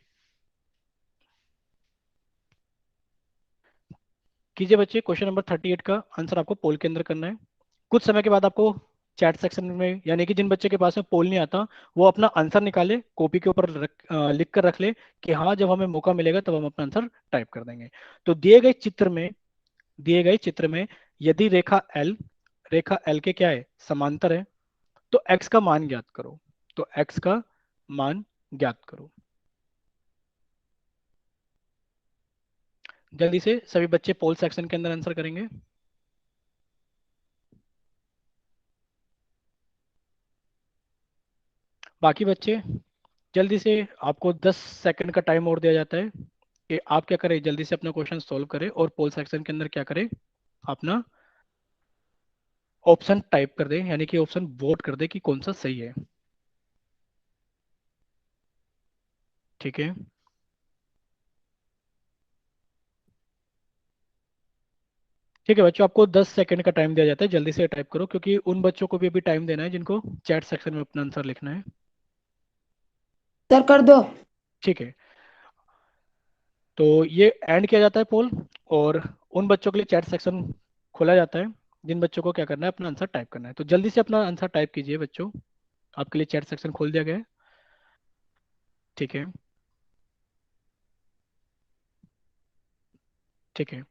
कीजिए बच्चे, क्वेश्चन नंबर 38 का आंसर आपको पोल के अंदर करना है। कुछ समय के बाद आपको चैट सेक्शन में, यानी कि जिन बच्चे के पास में पोल नहीं आता, वो अपना आंसर निकाले, कॉपी के ऊपर लिख कर रख ले कि हाँ जब हमें मौका मिलेगा तब हम अपना आंसर टाइप कर देंगे। तो दिए गए चित्र में यदि रेखा एल के क्या है? समांतर है, तो एक्स का मान ज्ञात करो। तो एक्स का मान ज्ञात करो। जल्दी से सभी बच्चे पोल सेक्शन के अंदर आंसर करेंगे। बाकी बच्चे जल्दी से, आपको 10 सेकंड का टाइम और दिया जाता है। कि आप क्या करें, जल्दी से अपना क्वेश्चन सॉल्व करें और पोल सेक्शन के अंदर क्या करें, अपना ऑप्शन टाइप कर दें, यानी कि ऑप्शन वोट कर दें कि कौन सा सही है। ठीक है। ठीक है बच्चों, आपको 10 सेकंड का टाइम दिया जाता है, जल्दी से टाइप करो, क्योंकि उन बच्चों को भी अभी टाइम देना है जिनको चैट सेक्शन में अपना आंसर लिखना है। सर कर दो। ठीक है, तो ये एंड किया जाता है पोल, और उन बच्चों के लिए चैट सेक्शन खोला जाता है जिन बच्चों को क्या करना है, अपना आंसर टाइप करना है। तो जल्दी से अपना आंसर टाइप कीजिए बच्चों, आपके लिए चैट सेक्शन खोल दिया गया है। ठीक है। ठीक है,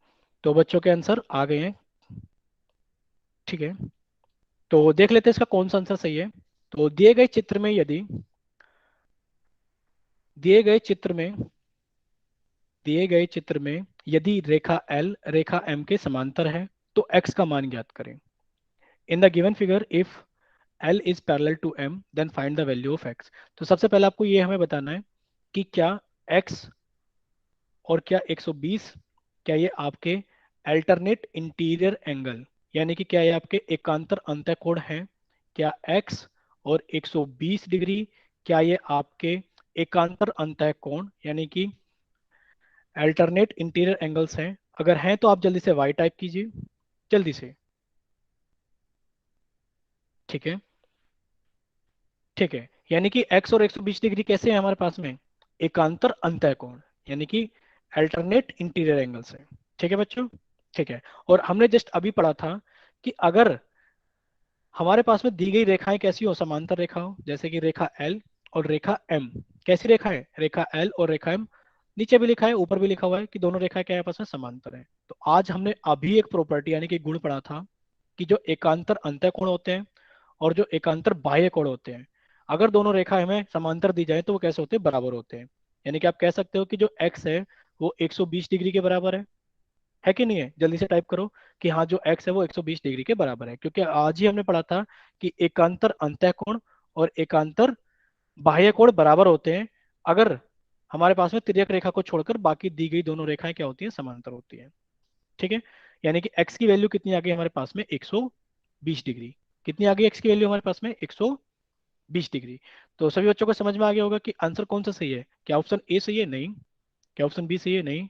तो बच्चों के आंसर आ गए हैं। ठीक है, तो देख लेते हैं इसका कौन सा आंसर सही है। तो दिए गए चित्र में दिए गए चित्र में यदि रेखा एल रेखा एम के समांतर है तो एक्स का मान ज्ञात करें। In the given figure if L is parallel to M then find the value of X. तो सबसे पहले आपको ये हमें बताना है कि क्या एक्स और क्या 120, क्या ये आपके अल्टरनेट इंटीरियर एंगल, यानी कि क्या ये आपके एकांतर अंतःकोण हैं। क्या एक्स और 120 डिग्री, क्या ये आपके एकांतर अंतःकोण यानी कि अल्टरनेट इंटीरियर एंगल्स हैं। अगर हैं तो आप जल्दी से वाई टाइप कीजिए, जल्दी से। ठीक है। ठीक है, यानी कि x और 120 डिग्री कैसे हैं हमारे पास में, एकांतर अंतःकोण, यानी कि अल्टरनेट इंटीरियर एंगल्स हैं। ठीक है बच्चों। ठीक है, और हमने जस्ट अभी पढ़ा था कि अगर हमारे पास में दी गई रेखाएं कैसी हो, समांतर रेखा हो, जैसे कि रेखा एल और रेखा एम। कैसी रेखा है, रेखा एल और रेखा एम, नीचे भी लिखा है ऊपर भी लिखा हुआ है कि दोनों रेखाएं क्या है आपस में समांतर है। तो आज हमने अभी एक प्रॉपर्टी यानी कि गुण पढ़ा था कि जो एकांतर अंतःकोण होते हैं और जो एकांतर बाह्य कोण होते हैं, अगर दोनों रेखा हमें समांतर दी जाए तो वो कैसे होते हैं, बराबर होते हैं। यानी कि आप कह सकते हो कि जो एक्स है वो 120 डिग्री के बराबर है कि नहीं है। जल्दी से टाइप करो कि हाँ जो एक्स है वो 120 डिग्री के बराबर है, क्योंकि आज ही हमने पढ़ा था कि एकांतर अंतःकोण और एकांतर बाह्य कोण बराबर होते हैं अगर हमारे पास में तिर्यक रेखा को छोड़कर बाकी दी गई दोनों रेखाएं क्या होती हैं, समांतर होती हैं। ठीक है, यानी कि x की वैल्यू कितनी आ गई हमारे पास में, 120 डिग्री। कितनी आ गई x की वैल्यू हमारे पास में, 120 डिग्री। तो सभी बच्चों को समझ में आ गया होगा कि आंसर कौन सा सही है। क्या ऑप्शन ए सही है, नहीं। क्या ऑप्शन बी सही है, नहीं।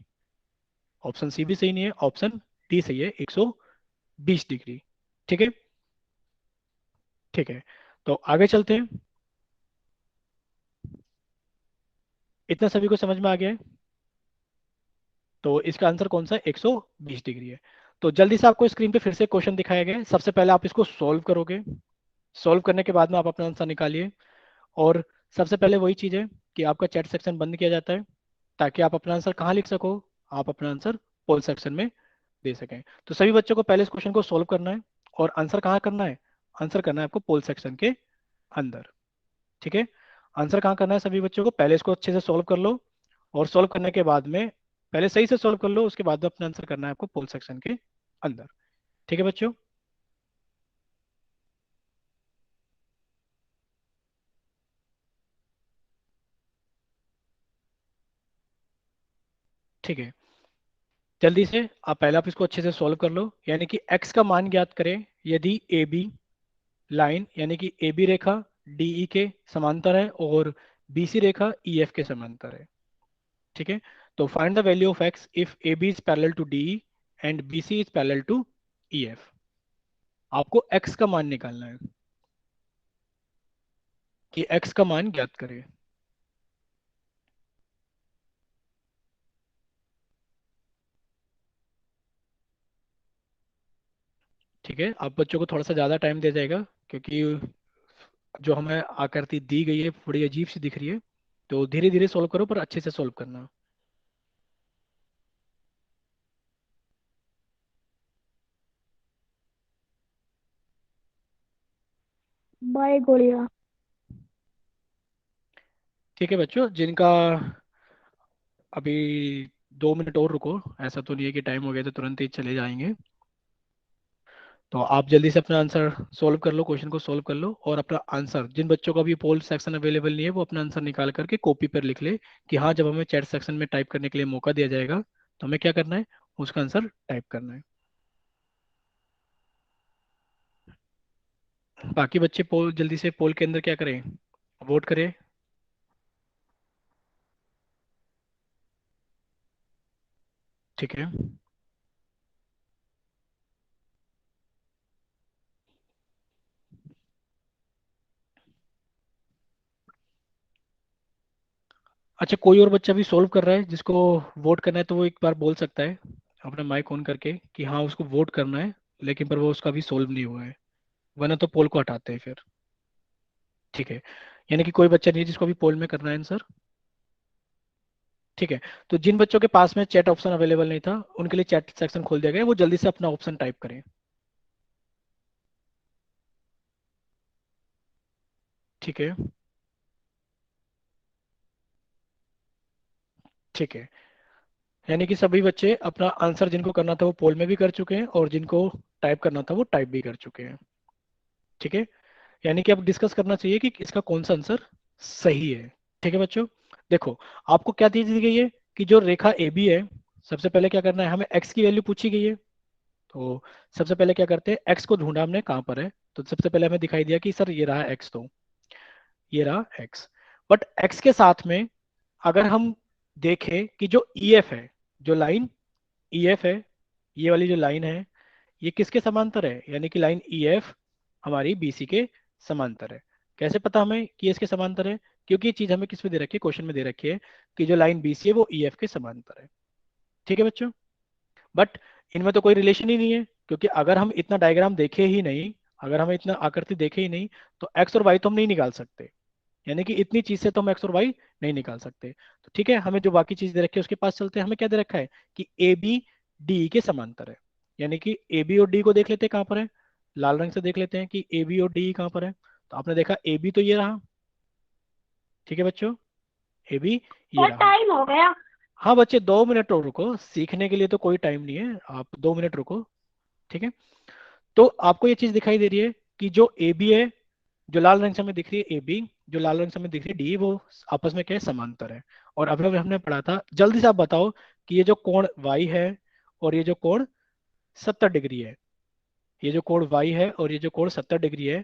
ऑप्शन सी भी सही नहीं है, ऑप्शन डी सही है, 120 डिग्री। ठीक है। ठीक है, तो आगे चलते हैं। इतना सभी को समझ में आ गया है, तो इसका आंसर कौन सा है, 120 डिग्री है। तो जल्दी से आपको स्क्रीन पे फिर से क्वेश्चन दिखाया गया है, सबसे पहले आप इसको सॉल्व करोगे। सॉल्व करने के बाद में आप अपना आंसर निकालिए। और सबसे पहले वही चीज़ है कि आपका चैट सेक्शन बंद किया जाता है ताकि आप अपना आंसर कहाँ लिख सको, आप अपना आंसर पोल सेक्शन में दे सकें। तो सभी बच्चों को पहले इस क्वेश्चन को सॉल्व करना है और आंसर कहाँ करना है, आंसर करना है आपको पोल सेक्शन के अंदर। ठीक है, आंसर कहाँ करना है, सभी बच्चों को पहले इसको अच्छे से सॉल्व कर लो, और सॉल्व करने के बाद में पहले सही से सॉल्व कर लो, उसके बाद में अपना आंसर करना है आपको पोल सेक्शन के अंदर। ठीक है बच्चों। ठीक है, जल्दी से आप इसको अच्छे से सॉल्व कर लो, यानी कि x का मान ज्ञात करें यदि ए बी लाइन यानी कि A B Rekha D E के समांतर है और बी सी रेखा ई एफ के समांतर है। ठीक है, तो find the value of x if A B is parallel to D E and B C is parallel to E F. आपको x का मान निकालना है कि x का मान ज्ञात करें। ठीक है, आप बच्चों को थोड़ा सा ज़्यादा टाइम दिया जाएगा क्योंकि जो हमें आकृति दी गई है थोड़ी अजीब सी दिख रही है, तो धीरे धीरे सॉल्व करो पर अच्छे से सॉल्व करना। बाय गोलियां। ठीक है बच्चों, जिनका अभी 2 मिनट और रुको, ऐसा तो नहीं है कि टाइम हो गया तो तुरंत ही चले जाएंगे। तो आप जल्दी से अपना आंसर सोल्व कर लो, क्वेश्चन को सोल्व कर लो, और अपना आंसर, जिन बच्चों का भी पोल सेक्शन अवेलेबल नहीं है वो अपना आंसर निकाल करके कॉपी पर लिख ले कि हाँ जब हमें चैट सेक्शन में टाइप करने के लिए मौका दिया जाएगा तो हमें क्या करना है, उसका आंसर टाइप करना है। बाकी बच्चे पोल जल्दी से पोल के अंदर क्या करें, वोट करें। ठीक है। अच्छा, कोई और बच्चा भी सोल्व कर रहा है जिसको वोट करना है तो वो एक बार बोल सकता है अपना माइक ऑन करके कि हाँ उसको वोट करना है, लेकिन पर वो उसका भी सोल्व नहीं हुआ है, वरना तो पोल को हटाते हैं फिर। ठीक है, यानी कि कोई बच्चा नहीं है जिसको भी पोल में करना है आंसर। ठीक है, तो जिन बच्चों के पास में चैट ऑप्शन अवेलेबल नहीं था उनके लिए चैट सेक्शन खोल दिया गया है, वो जल्दी से अपना ऑप्शन टाइप करें। ठीक है। ठीक है, यानी कि सभी बच्चे अपना आंसर जिनको करना था वो पोल में भी कर चुके हैं और जिनको टाइप करना था वो टाइप भी कर चुके हैं। ठीक है, यानी कि अब डिस्कस करना चाहिए कि इसका कौन सा आंसर सही है। ठीक है बच्चों, देखो आपको क्या चीज दी गई है कि जो रेखा ए बी है, सबसे पहले क्या करना है, हमें एक्स की वैल्यू पूछी गई है। तो सबसे पहले क्या करते हैं, एक्स को ढूंढा हमने कहाँ पर है, तो सबसे पहले हमें दिखाई दिया कि सर ये रहा एक्स, तो ये रहा एक्स। बट एक्स के साथ में अगर हम देखें कि जो ई एफ है, जो लाइन ई एफ है, ये वाली जो लाइन है ये किसके समांतर है, यानी कि लाइन ई एफ हमारी बी सी के समांतर है। कैसे पता हमें कि ये इसके समांतर है, क्योंकि ये चीज हमें किस में दे रखी है, क्वेश्चन में दे रखी है कि जो लाइन बी सी है वो ई एफ के समांतर है। ठीक है बच्चों, बट इनमें तो कोई रिलेशन ही नहीं है, क्योंकि अगर हम इतना डायग्राम देखे ही नहीं, अगर हमें इतना आकृति देखे ही नहीं तो एक्स और वाई तो हम नहीं निकाल सकते, यानी कि इतनी चीज से तो हम एक्स और वाई नहीं निकाल सकते। तो ठीक है, हमें जो बाकी चीज दे रखी है उसके पास चलते हैं। हमें क्या दे रखा है कि ए बी डी के समांतर है, यानी कि ए बी और डी को देख लेते हैं कहाँ पर है, लाल रंग से देख लेते हैं कि ए बी और डी कहाँ पर है। तो आपने देखा ए बी तो ये रहा। ठीक है बच्चों, ए बी ये सर रहा। टाइम हो गया। हाँ बच्चे 2 मिनट और रुको, सीखने के लिए तो कोई टाइम नहीं है, आप 2 मिनट रुको। ठीक है, तो आपको ये चीज दिखाई दे रही है कि जो ए बी है, जो लाल रंग से हमें दिख रही है ए बी, जो लाल रंग से हमें दिख रही है डी, वो आपस में क्या है, समांतर है। और अभी अभी हमने पढ़ा था, जल्दी से आप बताओ कि ये जो कोण वाई है और ये जो कोण 70 डिग्री है, ये जो कोण वाई है और ये जो कोण 70 डिग्री है,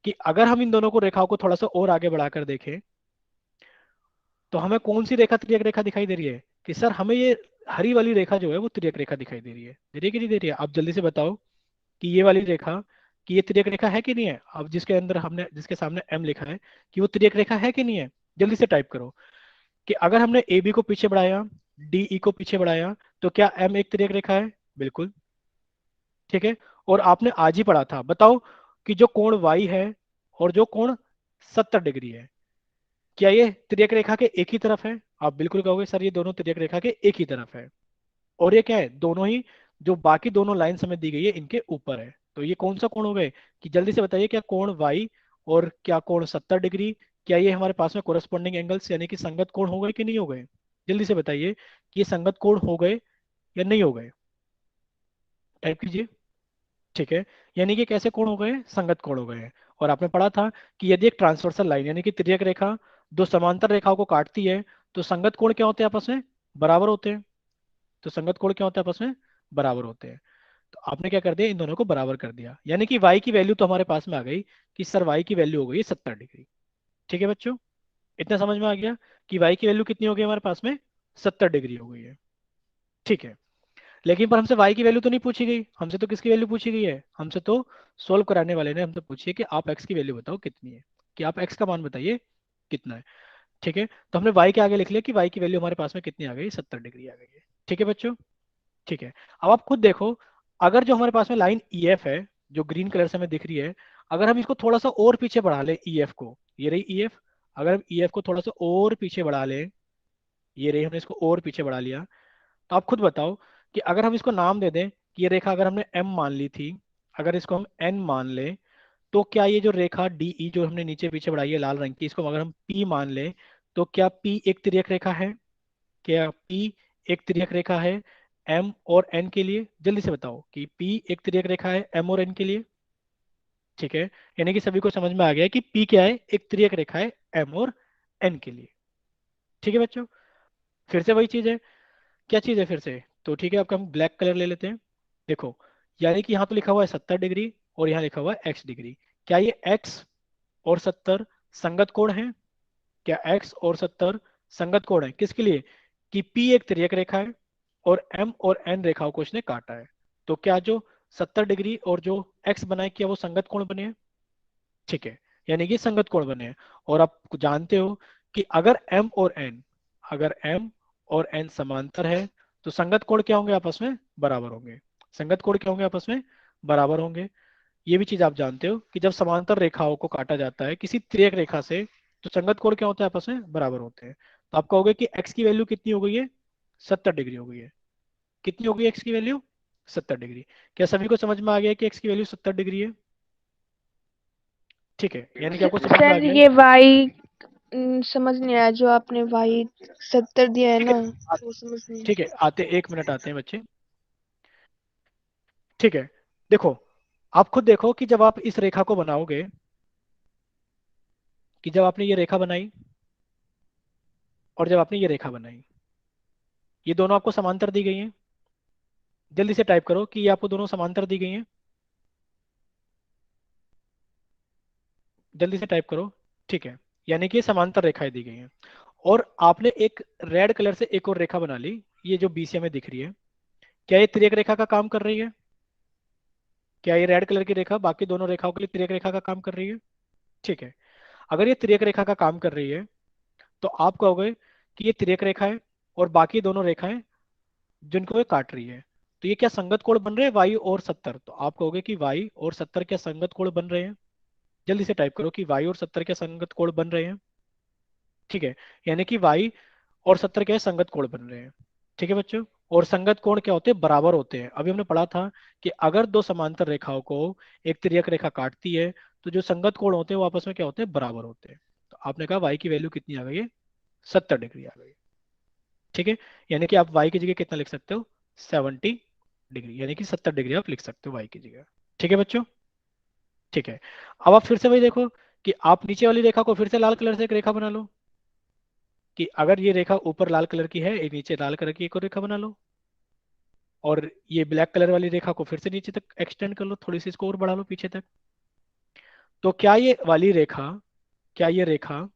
कि अगर हम इन दोनों को रेखाओं को थोड़ा सा और आगे बढ़ाकर देखें तो हमें कौन सी रेखा तिर्यक रेखा दिखाई दे रही है, कि सर हमें ये हरी वाली रेखा जो है वो तिर्यक रेखा दिखाई दे रही है, दे रही है कि नहीं दे रही है, आप जल्दी से बताओ कि ये वाली रेखा, कि ये तिर्यक रेखा है कि नहीं है। अब जिसके अंदर हमने, जिसके सामने एम लिखा है, कि वो तिर्यक रेखा है कि नहीं है, जल्दी से टाइप करो कि अगर हमने ए बी को पीछे बढ़ाया, डी ई को पीछे बढ़ाया, तो क्या एम एक तिर्यक रेखा है, बिल्कुल। ठीक है, और आपने आज ही पढ़ा था, बताओ कि जो कोण वाई है और जो कोण 70 डिग्री है, क्या ये तिर्यक रेखा के एक ही तरफ है, आप बिल्कुल कहोगे सर ये दोनों तिर्यक रेखा के एक ही तरफ है। और ये क्या है, दोनों ही, जो बाकी दोनों लाइन हमें दी गई है इनके ऊपर है। तो ये कौन सा कोण हो गए, कि जल्दी से बताइए, क्या कोण वाई और क्या कोण 70 डिग्री, क्या ये हमारे पास में कोरस्पॉन्डिंग एंगल्स यानी कि संगत कोण हो गए कि नहीं हो गए, जल्दी से बताइए कि ये संगत कोण हो गए या नहीं हो गए, टाइप कीजिए। ठीक है, यानी कि कैसे कोण हो गए, संगत कोण हो गए हैं। और आपने पढ़ा था कि यदि एक ट्रांसवर्सल लाइन यानी कि तिर्यक रेखा दो समांतर रेखाओं को काटती है तो संगत कोण क्या होते हैं, आपस में बराबर होते हैं। तो संगत कोण क्या होते हैं, आपस में बराबर होते हैं। तो आपने क्या कर दिया, इन दोनों को बराबर कर दिया, यानी कि y की वैल्यू तो हमारे पास में आ गई कि सर y की वैल्यू हो गई 70 डिग्री। ठीक है बच्चों, इतना समझ में आ गया कि y की वैल्यू कितनी हो गई हमारे पास में, 70 डिग्री हो गई है। ठीक है, लेकिन पर हमसे y की वैल्यू तो नहीं पूछी गई, हमसे तो किसकी वैल्यू पूछी गई है, हमसे तो सोल्व कराने वाले ने हमसे पूछी है कि आप x की वैल्यू बताओ कितनी है, कि आप x का मान बताइए कितना है। ठीक है, तो हमने y के आगे लिख लिया कि y की वैल्यू हमारे पास में कितनी आ गई, 70 डिग्री आ गई है। ठीक है बच्चों, ठीक है, अब आप खुद देखो, अगर जो हमारे पास में लाइन ई एफ है, जो ग्रीन कलर से हमें दिख रही है, अगर हम इसको थोड़ा सा और पीछे बढ़ा लें ई एफ को, ये रही ई एफ, अगर हम ई एफ को थोड़ा सा और पीछे बढ़ा लें, ये रही, हमने इसको और पीछे बढ़ा लिया, तो आप खुद बताओ कि अगर हम इसको नाम दे दें कि ये रेखा अगर हमने एम मान ली थी, अगर इसको हम एन मान लें, तो क्या ये जो रेखा डी ई जो हमने नीचे पीछे बढ़ाई है लाल रंग की, इसको अगर हम पी मान लें, तो क्या पी एक तिर्यक रेखा है, क्या पी एक तिर्यक रेखा है, एम और एन के लिए, जल्दी से बताओ कि पी एक तिर्यक रेखा है एम और एन के लिए, ठीक है। यानी कि सभी को समझ में आ गया कि पी क्या है, एक तिर्यक रेखा है एम और एन के लिए, ठीक है बच्चों। फिर से वही चीज है, क्या चीज है फिर से, तो ठीक है, आपका हम ब्लैक कलर ले लेते हैं। देखो, यानी कि यहाँ तो लिखा हुआ है 70 डिग्री और यहाँ लिखा हुआ है x डिग्री। क्या ये x और 70 संगत कोण है? क्या x और 70 संगत कोण है किसके लिए? कि P एक तिर्यक रेखा है और M और N रेखाओं को इसने काटा है। तो क्या जो 70 डिग्री और जो x बनाए, क्या वो संगत कोण बने हैं? ठीक है, यानी कि संगत कोण बने हैं। और आप जानते हो कि अगर M और N समांतर है तो संगत कोण क्या होंगे? आपस में बराबर होंगे। संगत कोण क्या होंगे? आपस में बराबर होंगे। ये भी चीज आप जानते हो कि जब समांतर रेखाओं को काटा जाता है किसी तिर्यक रेखा से, तो संगत कोण क्या होता है? आपस में बराबर होते हैं। तो आप कहोगे कि x की वैल्यू कितनी हो गई है? 70 डिग्री हो गई है। कितनी हो गई x की वैल्यू? 70 डिग्री। क्या सभी को समझ में आ गया कि x की वैल्यू 70 डिग्री है? ठीक है, यानी कि आपको समझ में आ सर गया है। ये वाई समझ नहीं आया, जो आपने वाई 70 दिया है ठीक ना, है वो समझ नहीं ठीक है, आते 1 मिनट आते हैं बच्चे। ठीक है, देखो, आप खुद देखो कि जब आप इस रेखा को बनाओगे, कि जब आपने ये रेखा बनाई और जब आपने ये रेखा बनाई, ये दोनों आपको समांतर दी गई हैं। जल्दी से टाइप करो कि ये आपको दोनों समांतर दी गई हैं। जल्दी से टाइप करो। ठीक है, यानी कि ये समांतर रेखाएं दी गई हैं। और आपने एक रेड कलर से एक और रेखा बना ली, ये जो बीच में दिख रही है, क्या ये तिर्यक रेखा का काम कर रही है? क्या ये रेड कलर की रेखा बाकी दोनों रेखाओं के लिए तिर्यक रेखा का काम कर रही है? ठीक है, अगर ये तिर्यक रेखा का काम कर रही है तो आप कहोगे कि ये तिर्यक रेखा है और बाकी दोनों रेखाएं जिनको ये काट रही है, तो ये क्या संगत कोण बन रहे हैं वाई और 70? तो आप कहोगे कि वाई और 70 क्या संगत कोण बन रहे हैं? जल्दी से टाइप करो कि वाई और 70 क्या संगत कोण बन रहे हैं। ठीक है, यानी कि वाई और 70 क्या है? संगत कोण बन रहे हैं। ठीक है बच्चों, और संगत कोण क्या होते हैं? बराबर होते हैं। अभी हमने पढ़ा था कि अगर दो समांतर रेखाओं को एक तिर्यक रेखा काटती है तो जो संगत कोण होते हैं वो आपस में क्या होते हैं? बराबर होते हैं। तो आपने कहा वाई की वैल्यू कितनी आ गई है? 70 डिग्री आ गई। ठीक है, यानी कि आप वाई की जगह कितना लिख सकते हो? 70 डिग्री, यानी कि 70 डिग्री आप लिख सकते हो वाई की जगह। ठीक है बच्चों, ठीक है। अब आप फिर से वही देखो कि आप नीचे वाली रेखा को फिर से लाल कलर से एक रेखा बना लो, कि अगर ये रेखा ऊपर लाल कलर की है, एक नीचे लाल कलर की एक और रेखा बना लो, और ये ब्लैक कलर वाली रेखा को फिर से नीचे तक एक्सटेंड कर लो, थोड़ी सी इसको और बढ़ा लो पीछे तक। तो क्या ये वाली रेखा, क्या ये रेखा,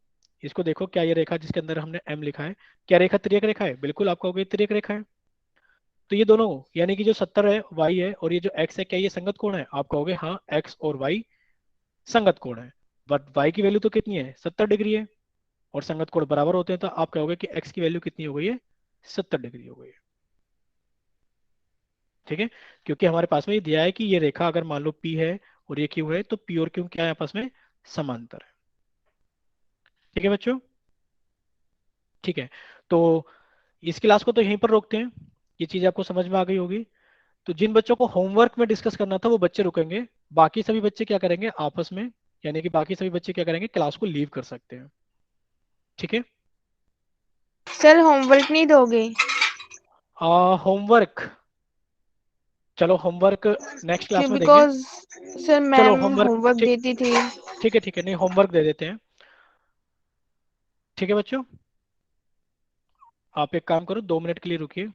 इसको देखो, क्या ये रेखा जिसके अंदर हमने एम लिखा है, क्या रेखा तिर्यक रेखा है? बिल्कुल, आप कहोगे तिर्यक रेखा है। तो ये दोनों, यानी कि जो 70 है वाई है और ये जो एक्स है, क्या ये संगत कोण है? आप कहोगे हाँ, एक्स और वाई संगत कोण है। बट वाई की वैल्यू तो कितनी है? 70 डिग्री है, और संगत कोण बराबर होते हैं, तो आप कहोगे कि एक्स की वैल्यू कितनी हो गई है? 70 डिग्री हो गई है। ठीक है, क्योंकि हमारे पास में ये दिया है कि ये रेखा अगर मान लो पी है और ये क्यू है, तो पी और क्यू क्या है? आपस में समांतर है। ठीक है बच्चों, ठीक है। तो इस क्लास को तो यहीं पर रोकते हैं, ये चीज आपको समझ में आ गई होगी। तो जिन बच्चों को होमवर्क में डिस्कस करना था वो बच्चे रुकेंगे, बाकी सभी बच्चे क्या करेंगे आपस में, यानी कि बाकी सभी बच्चे क्या करेंगे, क्लास को लीव कर सकते हैं। ठीक है, सर होमवर्क नहीं दोगे? होमवर्क, चलो होमवर्क नेक्स्ट क्यों? क्लास में देंगे। बिकॉज सर चलो मैम होमवर्क, होमवर्क ठीक, देती थी। ठीक है, ठीक है, नहीं होमवर्क दे देते हैं। ठीक है बच्चों, आप एक काम करो, 2 मिनट के लिए रुकिए।